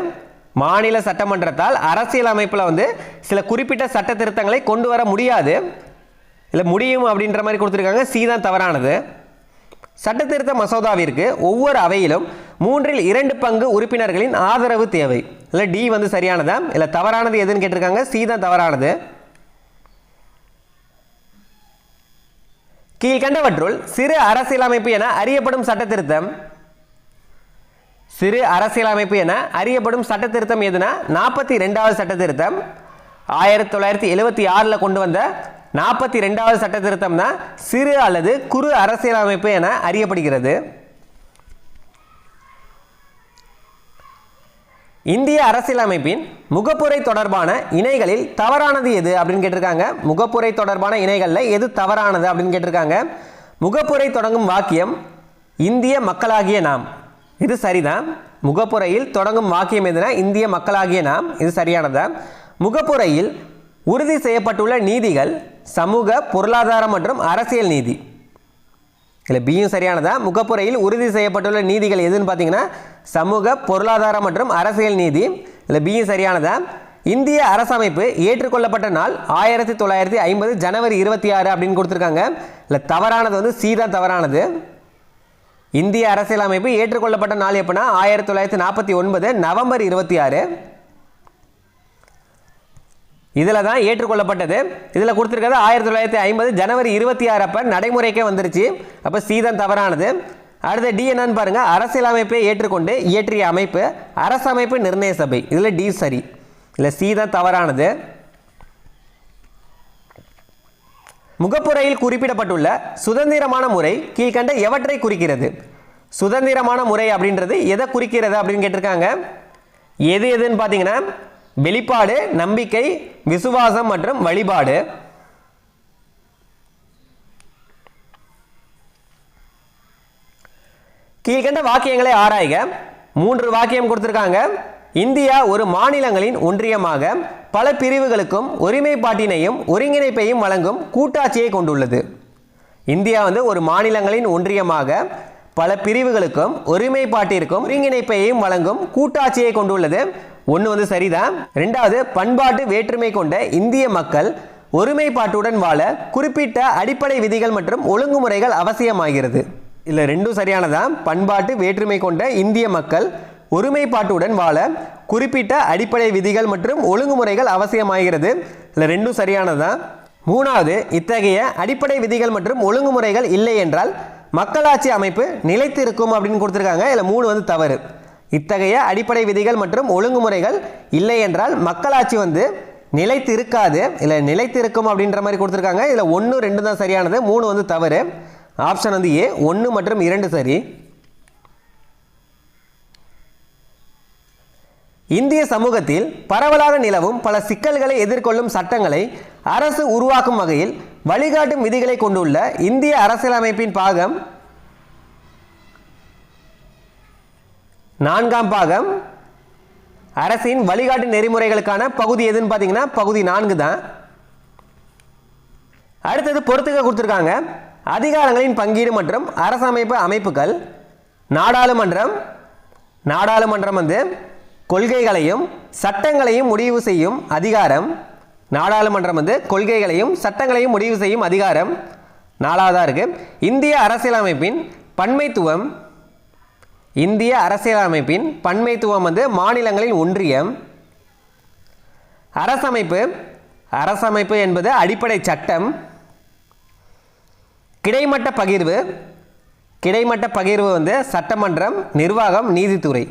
மாநில சட்டமன்றத்தால் அரசியலமைப்பில் வந்து சில குறிப்பிட்ட சட்ட திருத்தங்களை கொண்டு வர முடியாது. இல்லை, முடியும் அப்படின்ற மாதிரி கொடுத்துருக்காங்க. சி தான் தவறானது. சட்ட திருத்த மசோதாவிற்கு ஒவ்வொரு அவையிலும் 3/2 பங்கு உறுப்பினர்களின் ஆதரவு தேவை. இல்லை, டி வந்து சரியானதா? இல்லை, தவறானது எதுன்னு கேட்டிருக்காங்க. சி தான் தவறானது. கீழ்கண்டவற்றுள் சிறு அரசியலமைப்பு என அறியப்படும் சட்ட திருத்தம். சிறு அரசியலமைப்பு என அறியப்படும் சட்ட திருத்தம் எதுனா 42வது சட்ட திருத்தம். 1976 கொண்டு வந்த 42வது சட்ட திருத்தம் தான் சிறு அல்லது குறு அரசியலமைப்பு என அறியப்படுகிறது. இந்திய அரசியலமைப்பின் முகப்புரை தொடர்பான இணைகளில் தவறானது எது அப்படின்னு கேட்டிருக்காங்க. முகப்புரை தொடர்பான இணைகளில் எது தவறானது அப்படின்னு கேட்டிருக்காங்க. முகப்புரை தொடங்கும் வாக்கியம் இந்திய மக்களாகிய நாம். இது சரிதான். முகப்புரையில் தொடங்கும் வாக்கியம் எதுனா இந்திய மக்களாகிய நாம். இது சரியானதா? முகப்புரையில் உறுதி செய்யப்பட்டுள்ள நீதிகள் சமூக, பொருளாதார மற்றும் அரசியல் நீதி. இல்லை, பியும் சரியானதா? முகப்புரையில் உறுதி செய்யப்பட்டுள்ள நீதிகள் எதுன்னு பார்த்தீங்கன்னா சமூக, பொருளாதார மற்றும் அரசியல் நீதி. இல்லை, பியும் சரியானதா? இந்திய அரசமைப்பு ஏற்றுக்கொள்ளப்பட்ட நாள் 1950 ஜனவரி 26 அப்படின்னு கொடுத்துருக்காங்க. இல்லை, தவறானது வந்து சி தான் தவறானது. இந்திய அரசியலமைப்பு ஏற்றுக்கொள்ளப்பட்ட நாள் எப்படின்னா 1949 நவம்பர் 26. இதில் தான் ஏற்றுக்கொள்ளப்பட்டது. இதில் கொடுத்துருக்கிறது 1950 ஜனவரி 26 அப்போ நடைமுறைக்கே வந்துருச்சு. அப்போ சி தான் தவறானது. அடுத்த டி என்னன்னு பாருங்கள். அரசியலமைப்பை ஏற்றுக்கொண்டு இயற்றிய அமைப்பு அரசமைப்பு நிர்ணய சபை. இதில் டி சரி. இல்லை, சி தான் தவறானது. முகப்புரையில் குறிப்பிடப்பட்டுள்ள சுதந்திரமான முறை கீழ்கண்ட எவற்றை குறிக்கிறது? சுதந்திரமான முறை அப்படின்றது எதை குறிக்கிறது அப்படின்னு கேட்டிருக்காங்க. எது எதுன்னு பார்த்தீங்கன்னா வெளிப்பாடு, நம்பிக்கை, விசுவாசம் மற்றும் வழிபாடு. கீழ்கண்ட வாக்கியங்களை ஆராய்க. 3 வாக்கியம் கொடுத்திருக்காங்க. இந்தியா ஒரு மாநிலங்களின் ஒன்றியமாக பல பிரிவுகளுக்கும் ஒருமைப்பாட்டினையும் ஒருங்கிணைப்பையும் வழங்கும் கூட்டாட்சியை கொண்டுள்ளது. இந்தியா வந்து ஒரு மாநிலங்களின் ஒன்றியமாக பல பிரிவுகளுக்கும் ஒருமைப்பாட்டிற்கும் ஒருங்கிணைப்பையும் வழங்கும் கூட்டாட்சியை கொண்டுள்ளது. ஒன்று வந்து சரிதான். 2வது, பண்பாட்டு வேற்றுமை கொண்ட இந்திய மக்கள் ஒருமைப்பாட்டுடன் வாழ குறிப்பிட்ட அடிப்படை விதிகள் மற்றும் ஒழுங்குமுறைகள் அவசியமாகிறது. இல்லை, ரெண்டும் சரியானதான். பண்பாட்டு வேற்றுமை கொண்ட இந்திய மக்கள் ஒருமைப்பாட்டுடன் வாழ குறிப்பிட்ட அடிப்படை விதிகள் மற்றும் ஒழுங்குமுறைகள் அவசியமாகிறது. இல்லை, ரெண்டும் சரியானதுதான். 3வது, இத்தகைய அடிப்படை விதிகள் மற்றும் ஒழுங்குமுறைகள் இல்லை என்றால் மக்களாட்சி அமைப்பு நிலைத்திருக்கும் அப்படின்னு கொடுத்துருக்காங்க. இதில் 3 வந்து தவறு. இத்தகைய அடிப்படை விதிகள் மற்றும் ஒழுங்குமுறைகள் இல்லை என்றால் மக்களாட்சி வந்து நிலைத்திருக்காது. இல்லை நிலைத்திருக்கும் அப்படின்ற மாதிரி கொடுத்துருக்காங்க. இதில் 1, 2 தான் சரியானது, 3 வந்து தவறு. ஆப்ஷன் வந்து ஏ 1 மற்றும் 2 சரி. இந்திய சமூகத்தில் பரவலாக நிலவும் பல சிக்கல்களை எதிர்கொள்ளும் சட்டங்களை அரசு உருவாக்கும் வகையில் வழிகாட்டும் விதிகளை கொண்டுள்ள இந்திய அரசியலமைப்பின் பாகம் 4ஆம் பாகம் அரசின் வழிகாட்டு நெறிமுறைகளுக்கான பகுதி எதுன்னு பார்த்தீங்கன்னா பகுதி 4 தான். அடுத்தது பொறுத்துக்க கொடுத்துருக்காங்க. அதிகாரங்களின் பங்கீடு மற்றும் அரசமைப்பு அமைப்புகள். நாடாளுமன்றம் வந்து கொள்கைகளையும் சட்டங்களையும் முடிவு செய்யும் அதிகாரம். நாடாளுமன்றம் வந்து கொள்கைகளையும் சட்டங்களையும் முடிவு செய்யும் அதிகாரம் 4வதா இருக்கு. இந்திய அரசியலமைப்பின் பன்மைத்துவம் வந்து மாநிலங்களின் ஒன்றியம். அரசமைப்பு என்பது அடிப்படை சட்டம். கிடைமட்ட பகிர்வு வந்து சட்டமன்றம், நிர்வாகம், நீதித்துறை.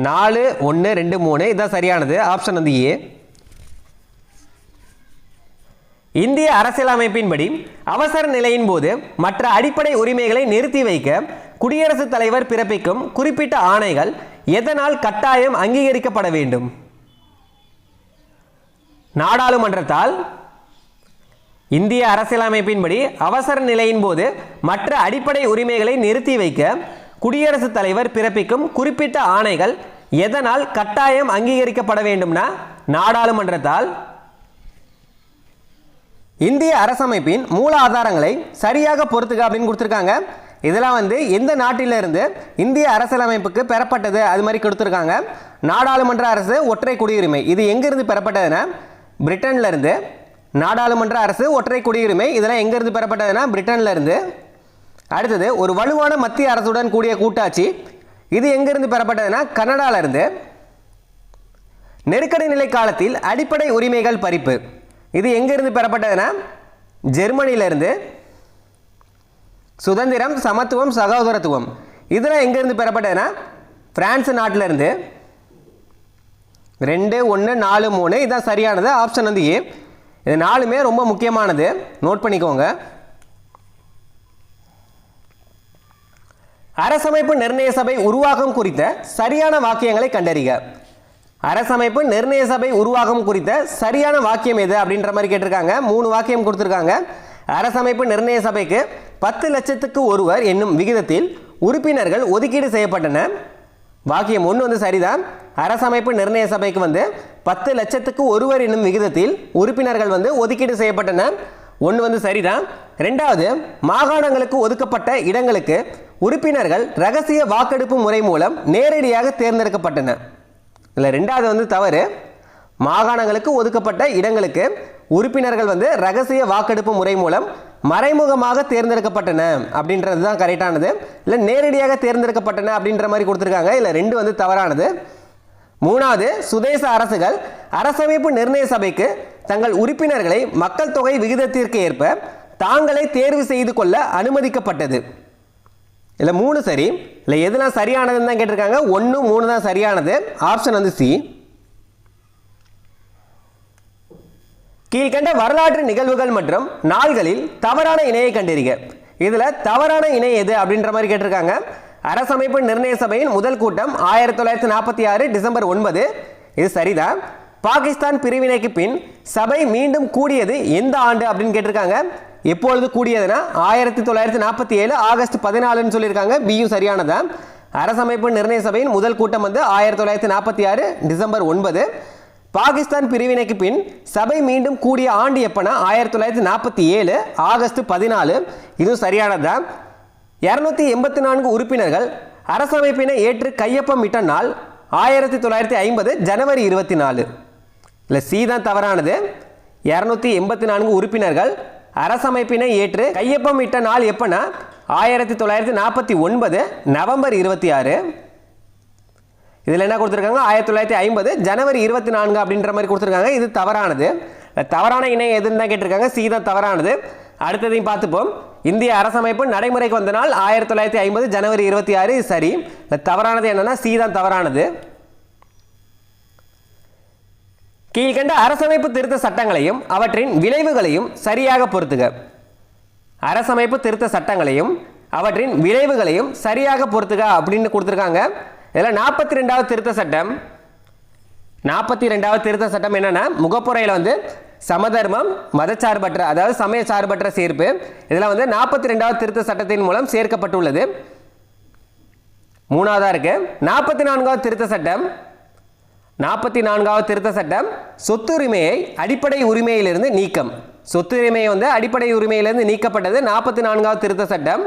4, 1, 2, 3 இதுதான் சரியானது. ஆப்ஷன் வந்து ஏ. இந்திய அரசியலமைப்பின்படி அவசர நிலையின் போது மற்ற அடிப்படை உரிமைகளை நிறுத்தி வைக்க குடியரசுத் தலைவர் பிறப்பிக்கும் குறிப்பிட்ட ஆணைகள் எதனால் கட்டாயம் அங்கீகரிக்கப்பட வேண்டும்? நாடாளுமன்றத்தால். இந்திய அரசியலமைப்பின்படி அவசர நிலையின் போது மற்ற அடிப்படை உரிமைகளை நிறுத்தி வைக்க குடியரசுத் தலைவர் பிறப்பிக்கும் குறிப்பிட்ட ஆணைகள் எதனால் கட்டாயம் அங்கீகரிக்கப்பட வேண்டும்னா நாடாளுமன்றத்தால். இந்திய அரசமைப்பின் மூல ஆதாரங்களை சரியாக பொறுத்துக்க அப்படின்னு கொடுத்துருக்காங்க. இதெல்லாம் வந்து எந்த நாட்டிலிருந்து இந்திய அரசியலமைப்புக்கு பெறப்பட்டது அது மாதிரி கொடுத்துருக்காங்க. நாடாளுமன்ற அரசு ஒற்றை குடியுரிமை இது எங்கிருந்து பெறப்பட்டதுன்னா பிரிட்டன்ல இருந்து. நாடாளுமன்ற அரசு ஒற்றை குடியுரிமை இதெல்லாம் எங்கிருந்து பெறப்பட்டதுன்னா பிரிட்டன்ல இருந்து. அடுத்தது ஒரு வலுவான மத்திய அரசுடன் கூடிய கூட்டாட்சி இது எங்கிருந்து பெறப்பட்டதுன்னா கனடால இருந்து. நெருக்கடி நிலை காலத்தில் அடிப்படை உரிமைகள் பறிப்பு இது எங்கிருந்து பெறப்பட்டதுன்னா ஜெர்மனியிலிருந்து. சுதந்திரம், சமத்துவம், சகோதரத்துவம் இதெல்லாம் எங்கிருந்து பெறப்பட்டதுன்னா பிரான்ஸ் நாட்டிலிருந்து. 2, 1, 4, 3 இதுதான் சரியானது. ஆப்ஷன் வந்து ஏ. இது 4மே ரொம்ப முக்கியமானது, நோட் பண்ணிக்கோங்க. அரசமைப்பு நிர்ணய சபை உருவாக்கம் குறித்த சரியான வாக்கியங்களை கண்டறிக. அரசமைப்பு நிர்ணய சபை உருவாக்கம் குறித்த சரியான வாக்கியம் எது அப்படின்ற மாதிரி கேட்டிருக்காங்க. 3 வாக்கியம் கொடுத்துருக்காங்க. அரசமைப்பு நிர்ணய சபைக்கு 10 லட்சத்துக்கு ஒருவர் என்னும் விகிதத்தில் உறுப்பினர்கள் ஒதுக்கீடு செய்யப்பட்டன. வாக்கியம் 1 வந்து சரிதான். அரசமைப்பு நிர்ணய சபைக்கு வந்து 10 லட்சத்துக்கு ஒருவர் என்னும் விகிதத்தில் உறுப்பினர்கள் வந்து ஒதுக்கீடு செய்யப்பட்டன. 1 வந்து சரிதான். 2வது மாகாணங்களுக்கு ஒதுக்கப்பட்ட இடங்களுக்கு உறுப்பினர்கள் ரகசிய வாக்கெடுப்பு முறை மூலம் நேரடியாக தேர்ந்தெடுக்கப்பட்டன. இல்லை 2வது வந்து தவறு. மாகாணங்களுக்கு ஒதுக்கப்பட்ட இடங்களுக்கு உறுப்பினர்கள் வந்து ரகசிய வாக்கெடுப்பு முறை மூலம் மறைமுகமாக தேர்ந்தெடுக்கப்பட்டன அப்படின்றது தான் கரெக்டானது. இல்லை நேரடியாக தேர்ந்தெடுக்கப்பட்டன அப்படின்ற மாதிரி கொடுத்துருக்காங்க. இல்லை 2 வந்து தவறானது. 3வது சுதேச அரசுகள் அரசமைப்பு நிர்ணய சபைக்கு தங்கள் உறுப்பினர்களை மக்கள் தொகை விகிதத்திற்கு ஏற்ப தாங்களே தேர்வு செய்து கொள்ள அனுமதிக்கப்பட்டது. இல்லை 3 சரி. இல்லை எதுலாம் சரியானதுன்னு தான் கேட்டிருக்காங்க. 1, 3 தான் சரியானது. ஆப்ஷன் வந்து சி. கீழ்கண்ட வரலாற்று நிகழ்வுகள் மற்றும் நாள்களில் தவறான இணையை கண்டறிக. இதில் தவறான இணை எது அப்படின்ற மாதிரி கேட்டிருக்காங்க. அரசமைப்பு நிர்ணய சபையின் முதல் கூட்டம் 1946 டிசம்பர் 9 இது சரிதான். பாகிஸ்தான் பிரிவினைக்கு பின் சபை மீண்டும் கூடியது எந்த ஆண்டு அப்படின்னு கேட்டிருக்காங்க. எப்பொழுது கூடியதுன்னா 1947 ஆகஸ்ட் 14ன்னு சொல்லியிருக்காங்க. பியும் சரியானதான். அரசமைப்பு நிர்ணய சபையின் முதல் கூட்டம் வந்து 1946 டிசம்பர் 9. பாகிஸ்தான் பிரிவினைக்கு பின் சபை மீண்டும் கூடிய ஆண்டு எப்பனா 1947 ஆகஸ்ட் 14 இதுவும் சரியானதுதான். 284 உறுப்பினர்கள் அரசமைப்பினை ஏற்று கையொப்பமிட்ட நாள் 1950 ஜனவரி 24. இல்லை சி தான் தவறானது. 284 உறுப்பினர்கள் அரசமைப்பினை ஏற்று கையொப்பமிட்ட நாள் எப்பனா 1949 நவம்பர் 26. இதில் என்ன கொடுத்துருக்காங்க 1950 ஜனவரி 24 அப்படின்ற மாதிரி கொடுத்துருக்காங்க. இது தவறானது. தவறான இணை எதுன்னு தான் கேட்டிருக்காங்க. சி தான் தவறானது. அடுத்ததையும் பார்த்துப்போம். இந்திய அரசமைப்பு நடைமுறைக்கு வந்த நாள் 1950 ஜனவரி 26. இது சரி. தவறானது என்னன்னா சி தான் தவறானது. கீழ்கண்ட அரசமைப்பு திருத்த சட்டங்களையும் அவற்றின் விளைவுகளையும் சரியாக பொருத்துக. அரசமைப்பு திருத்த சட்டங்களையும் அவற்றின் விளைவுகளையும் சரியாக பொருத்துக அப்படின்னு கொடுத்துருக்காங்க. இதில் 42வது திருத்த சட்டம் 42வது திருத்த சட்டம் என்னன்னா முகப்புறையில் வந்து சமதர்மம் மதச்சார்பற்ற அதாவது சமய சார்பற்ற சேர்ப்பு. இதில் வந்து 42வது திருத்த சட்டத்தின் மூலம் சேர்க்கப்பட்டுள்ளது. மூணாவதாக இருக்கு 44வது திருத்த சட்டம் 44வது திருத்த சட்டம் சொத்துரிமையை அடிப்படை உரிமையிலிருந்து நீக்கம். சொத்துரிமையை வந்து அடிப்படை உரிமையிலிருந்து நீக்கப்பட்டது 44வது திருத்த சட்டம்.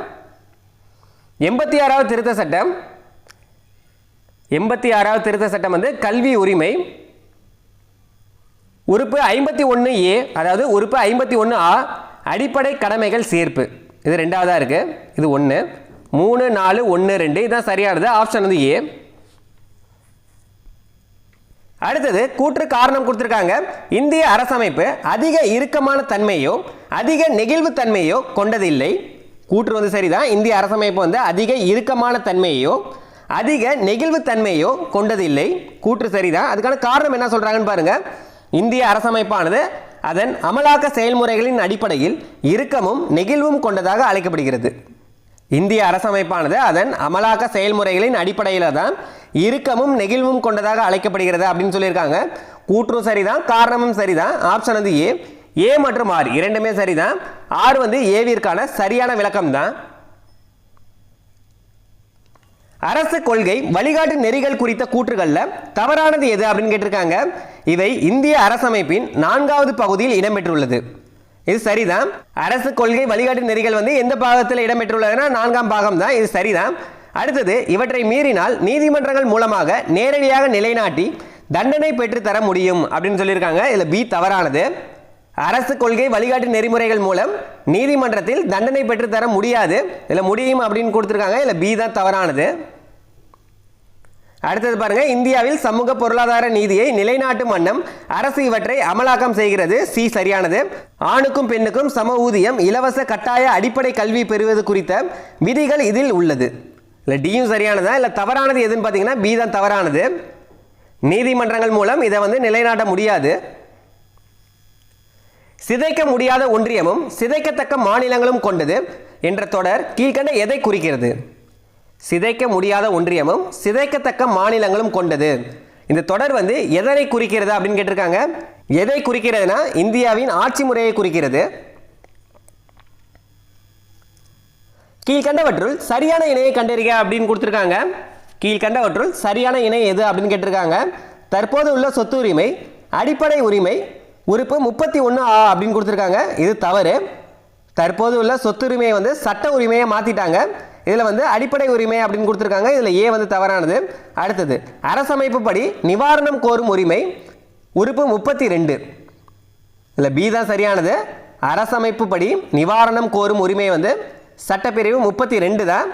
86வது திருத்த சட்டம் 86வது திருத்த சட்டம் வந்து கல்வி உரிமை. உறுப்பு 51A அதாவது உறுப்பு 51A அடிப்படை கடமைகள் சேர்ப்பு. இது ரெண்டாவதாக இருக்கு. இது 1 3 4 1 2 இதுதான் சரியானது. ஆப்ஷன் வந்து ஏ. அடுத்தது கூற்று காரணம் கொடுத்துருக்காங்க. இந்திய அரசமைப்பு அதிக இறுக்கமான தன்மையோ அதிக நெகிழ்வு தன்மையோ கொண்டதில்லை. கூற்று வந்து சரிதான். இந்திய அரசமைப்பு வந்து அதிக இறுக்கமான தன்மையோ அதிக நெகிழ்வு தன்மையோ கொண்டதில்லை. கூற்று சரிதான். அதுக்கான காரணம் என்ன சொல்றாங்கன்னு பாருங்க. இந்திய அரசமைப்பானது அதன் அமலாக்க செயல்முறைகளின் அடிப்படையில் இறுக்கமும் நெகிழ்வும் கொண்டதாக அழைக்கப்படுகிறது. இந்திய அரசமைப்பானது அதன் அமலாக்க செயல்முறைகளின் அடிப்படையில் தான் இறுக்கமும் நெகிழ்வும் கொண்டதாக அழைக்கப்படுகிறது அப்படின்னு சொல்லியிருக்காங்க. கூற்றும் சரிதான், காரணமும் சரிதான். ஆப்ஷன் வந்து ஏ. ஏ மற்றும் ஆர் இரண்டுமே சரிதான். ஆர் வந்து ஏவிற்கான சரியான விளக்கம் தான். அரசு கொள்கை வழிகாட்டு நெறிகள் குறித்த கூற்றுகளில் தவறானது எது அப்படின்னு கேட்டிருக்காங்க. இவை இந்திய அரசமைப்பின் 4வது பகுதியில் இடம்பெற்றுள்ளது. இது சரிதான். அரசு கொள்கை வழிகாட்டு நெறிகள் வந்து எந்த பாகத்தில் இடம்பெற்றுள்ளதுன்னா 4ஆம் பாகம் தான். இது சரிதான். அடுத்தது இவற்றை மீறினால் நீதிமன்றங்கள் மூலமாக நேரடியாக நிலைநாட்டி தண்டனை பெற்று தர முடியும் அப்படின்னு சொல்லியிருக்காங்க. இதில் பி தவறானது. அரசு கொள்கை வழிகாட்டு நெறிமுறைகள் மூலம் நீதிமன்றத்தில் தண்டனை பெற்று தர முடியாது. இதில் முடியும் அப்படின்னு கொடுத்துருக்காங்க. இதில் பி தான் தவறானது. அடுத்தது பாருங்க. இந்தியாவில் சமூக பொருளாதார நீதியை நிலைநாட்டும் வண்ணம் அரசு இவற்றை அமலாக்கம் செய்கிறது. சி சரியானது. ஆணுக்கும் பெண்ணுக்கும் சம ஊதியம், இலவச கட்டாய அடிப்படை கல்வி பெறுவது குறித்த விதிகள் இதில் உள்ளது. இல்லை டியும் சரியானதா? இல்லை தவறானது எதுன்னு பார்த்தீங்கன்னா பி தான் தவறானது. நீதிமன்றங்கள் மூலம் இதை வந்து நிலைநாட்ட முடியாது. சிதைக்க முடியாத ஒன்றியமும் சிதைக்கத்தக்க மாநிலங்களும் கொண்டது என்ற தொடர் கீழ்கண்ட எதை குறிக்கிறது? சிதைக்க முடியாத ஒன்றியமும் சிதைக்கத்தக்க மாநிலங்களும் கொண்டது. இந்த தொடர் வந்து எதனை குறிக்கிறது அப்படின்னு கேட்டிருக்காங்க. எதை குறிக்கிறதுனா இந்தியாவின் ஆட்சி முறையை குறிக்கிறது. கீழ்கண்டவற்றுள் சரியான இணையை கண்டறிக அப்படின்னு கொடுத்துருக்காங்க. கீழ்கண்டவற்றுள் சரியான இணை எது அப்படின்னு கேட்டிருக்காங்க. தற்போது உள்ள சொத்து உரிமை அடிப்படை உரிமை உறுப்பு 31A அப்படின்னு கொடுத்துருக்காங்க. இது தவறு. தற்போது உள்ள சொத்துரிமையை வந்து சட்ட உரிமையை மாற்றிட்டாங்க. இதில் வந்து அடிப்படை உரிமை அப்படின்னு கொடுத்துருக்காங்க. இதில் ஏ வந்து தவறானது. அடுத்தது அரசமைப்பு படி நிவாரணம் கோரும் உரிமை உறுப்பு 32. இதில் பி தான் சரியானது. அரசமைப்பு படி நிவாரணம் கோரும் உரிமை வந்து சட்டப்பிரிவு 32 தான்.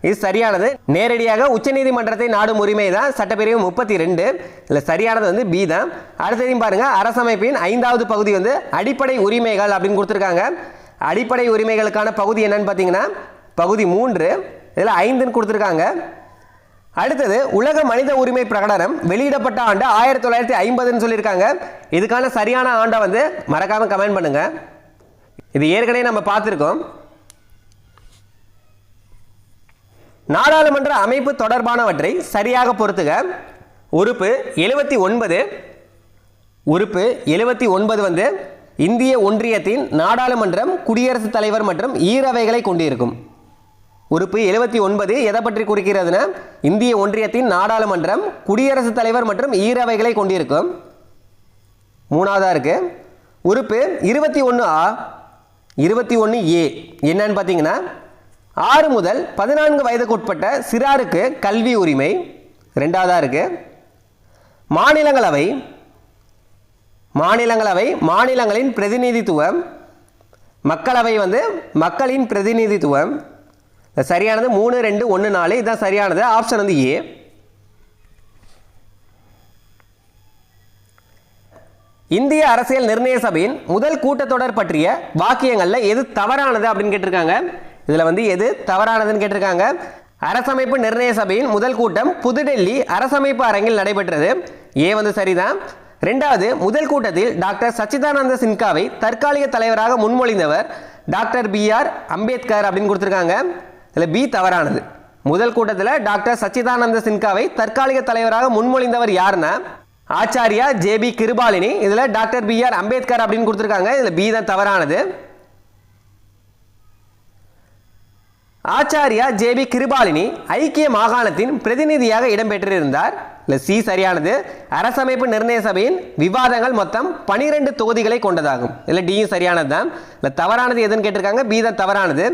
இது சரியானது. நேரடியாக உச்சநீதிமன்றத்தை நாடும் உரிமை தான் சட்டப்பிரிவு 32. இதில் சரியானது வந்து பி தான். அடுத்ததையும் பாருங்க. அரசமைப்பின் 5வது பகுதி வந்து அடிப்படை உரிமைகள் அப்படின்னு கொடுத்துருக்காங்க. அடிப்படை உரிமைகளுக்கான பகுதி என்னன்னு பார்த்தீங்கன்னா பகுதி 3. இதில் 5ன்னு கொடுத்துருக்காங்க. அடுத்தது உலக மனித உரிமை பிரகடனம் வெளியிடப்பட்ட ஆண்டு 1950ன்னு சொல்லியிருக்காங்க. இதுக்கான சரியான ஆண்டை வந்து மறக்காம கமெண்ட் பண்ணுங்க. இது ஏற்கனவே நம்ம பார்த்துருக்கோம். நாடாளுமன்ற அமைப்பு தொடர்பானவற்றை சரியாக பொறுத்துக. உறுப்பு 79. உறுப்பு 79 வந்து இந்திய ஒன்றியத்தின் நாடாளுமன்றம் குடியரசுத் தலைவர் மற்றும் ஈரவைகளை கொண்டிருக்கும். உறுப்பு 79 எதை பற்றி குறிக்கிறதுனா இந்திய ஒன்றியத்தின் நாடாளுமன்றம் குடியரசுத் தலைவர் மற்றும் ஈரவைகளை கொண்டிருக்கும். 3ஆவதா இருக்கு. உறுப்பு 21A 21A என்னன்னு பார்த்தீங்கன்னா 6 முதல் 14 வயதுக்கு உட்பட்ட சிறாருக்கு கல்வி உரிமை. 2ஆவதா இருக்கு. மாநிலங்களவை மாநிலங்களின் பிரதிநிதித்துவம். மக்களவை வந்து மக்களின் பிரதிநிதித்துவம். சரியானது 3 2 1 4 இதுதான் சரியானது. ஆப்ஷன் வந்து ஏ. இந்திய அரசியல் நிர்ணய சபையின் முதல் கூட்டத்தொடர் பற்றிய வாக்கியங்கள்ல எது தவறானது அப்படின்னு கேட்டிருக்காங்க. இதுல வந்து எது தவறானதுன்னு கேட்டிருக்காங்க. அரசமைப்பு நிர்ணய சபையின் முதல் கூட்டம் புதுடெல்லி அரசமைப்பு அரங்கில் நடைபெற்றது. ஏ வந்து சரிதான். ரெண்டாவது, முதல் கூட்டத்தில் டாக்டர் சச்சிதானந்த சின்ஹாவை தற்காலிக தலைவராக முன்மொழிந்தவர் டாக்டர் பிஆர் அம்பேத்கர் அப்படின்னு கொடுத்துருக்காங்க. இதில் பி தவறானது. முதல் கூட்டத்தில் டாக்டர் சச்சிதானந்த சின்ஹாவை தற்காலிக தலைவராக முன்மொழிந்தவர் யாருன்னா ஆச்சாரியா ஜேபி கிருபாலினி. இதில் டாக்டர் பிஆர் அம்பேத்கர் அப்படின்னு கொடுத்துருக்காங்க. இதில் பி தான் தவறானது. ஆச்சாரியா ஜேபி கிருபாலினி ஐக்கிய மாகாணத்தின் பிரதிநிதியாக இடம்பெற்றிருந்தார். இல்லை சி சரியானது. அரசமைப்பு நிர்ணய சபையின் விவாதங்கள் மொத்தம் 12 தொகுதிகளை கொண்டதாகும். இல்லை டியும் சரியானது தான். இல்லை தவறானது எதுன்னு கேட்டிருக்காங்க. பி தான் தவறானது.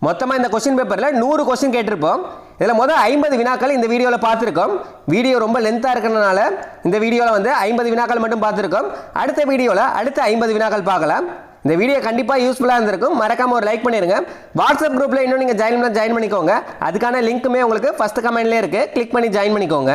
மொத்தமாக இந்த கொஸ்டின் பேப்பரில் 100 கொஸ்டின் கேட்டிருப்போம். இதில் மொதல் 50 வினாக்கள் இந்த வீடியோவில் பார்த்துருக்கோம். வீடியோ ரொம்ப லென்த்தாக இருக்கிறதுனால இந்த வீடியோவில் வந்து 50 வினாக்கள் மட்டும் பார்த்துருக்கோம். அடுத்த வீடியோவில் அடுத்த 50 வினாக்கள் பார்க்கலாம். இந்த வீடியோ கண்டிப்பாக யூஸ்ஃபுல்லாக இருந்திருக்கும். மறக்காமல் ஒரு லைக் பண்ணிடுங்க. வாட்ஸ்அப் குரூப்பில் இன்னும் நீங்கள் ஜாயின் பண்ணிக்கோங்க. அதுக்கான லிங்க்குமே உங்களுக்கு ஃபஸ்ட் கமெண்ட்லேயே இருக்குது. கிளிக் பண்ணி ஜாயின் பண்ணிக்கோங்க.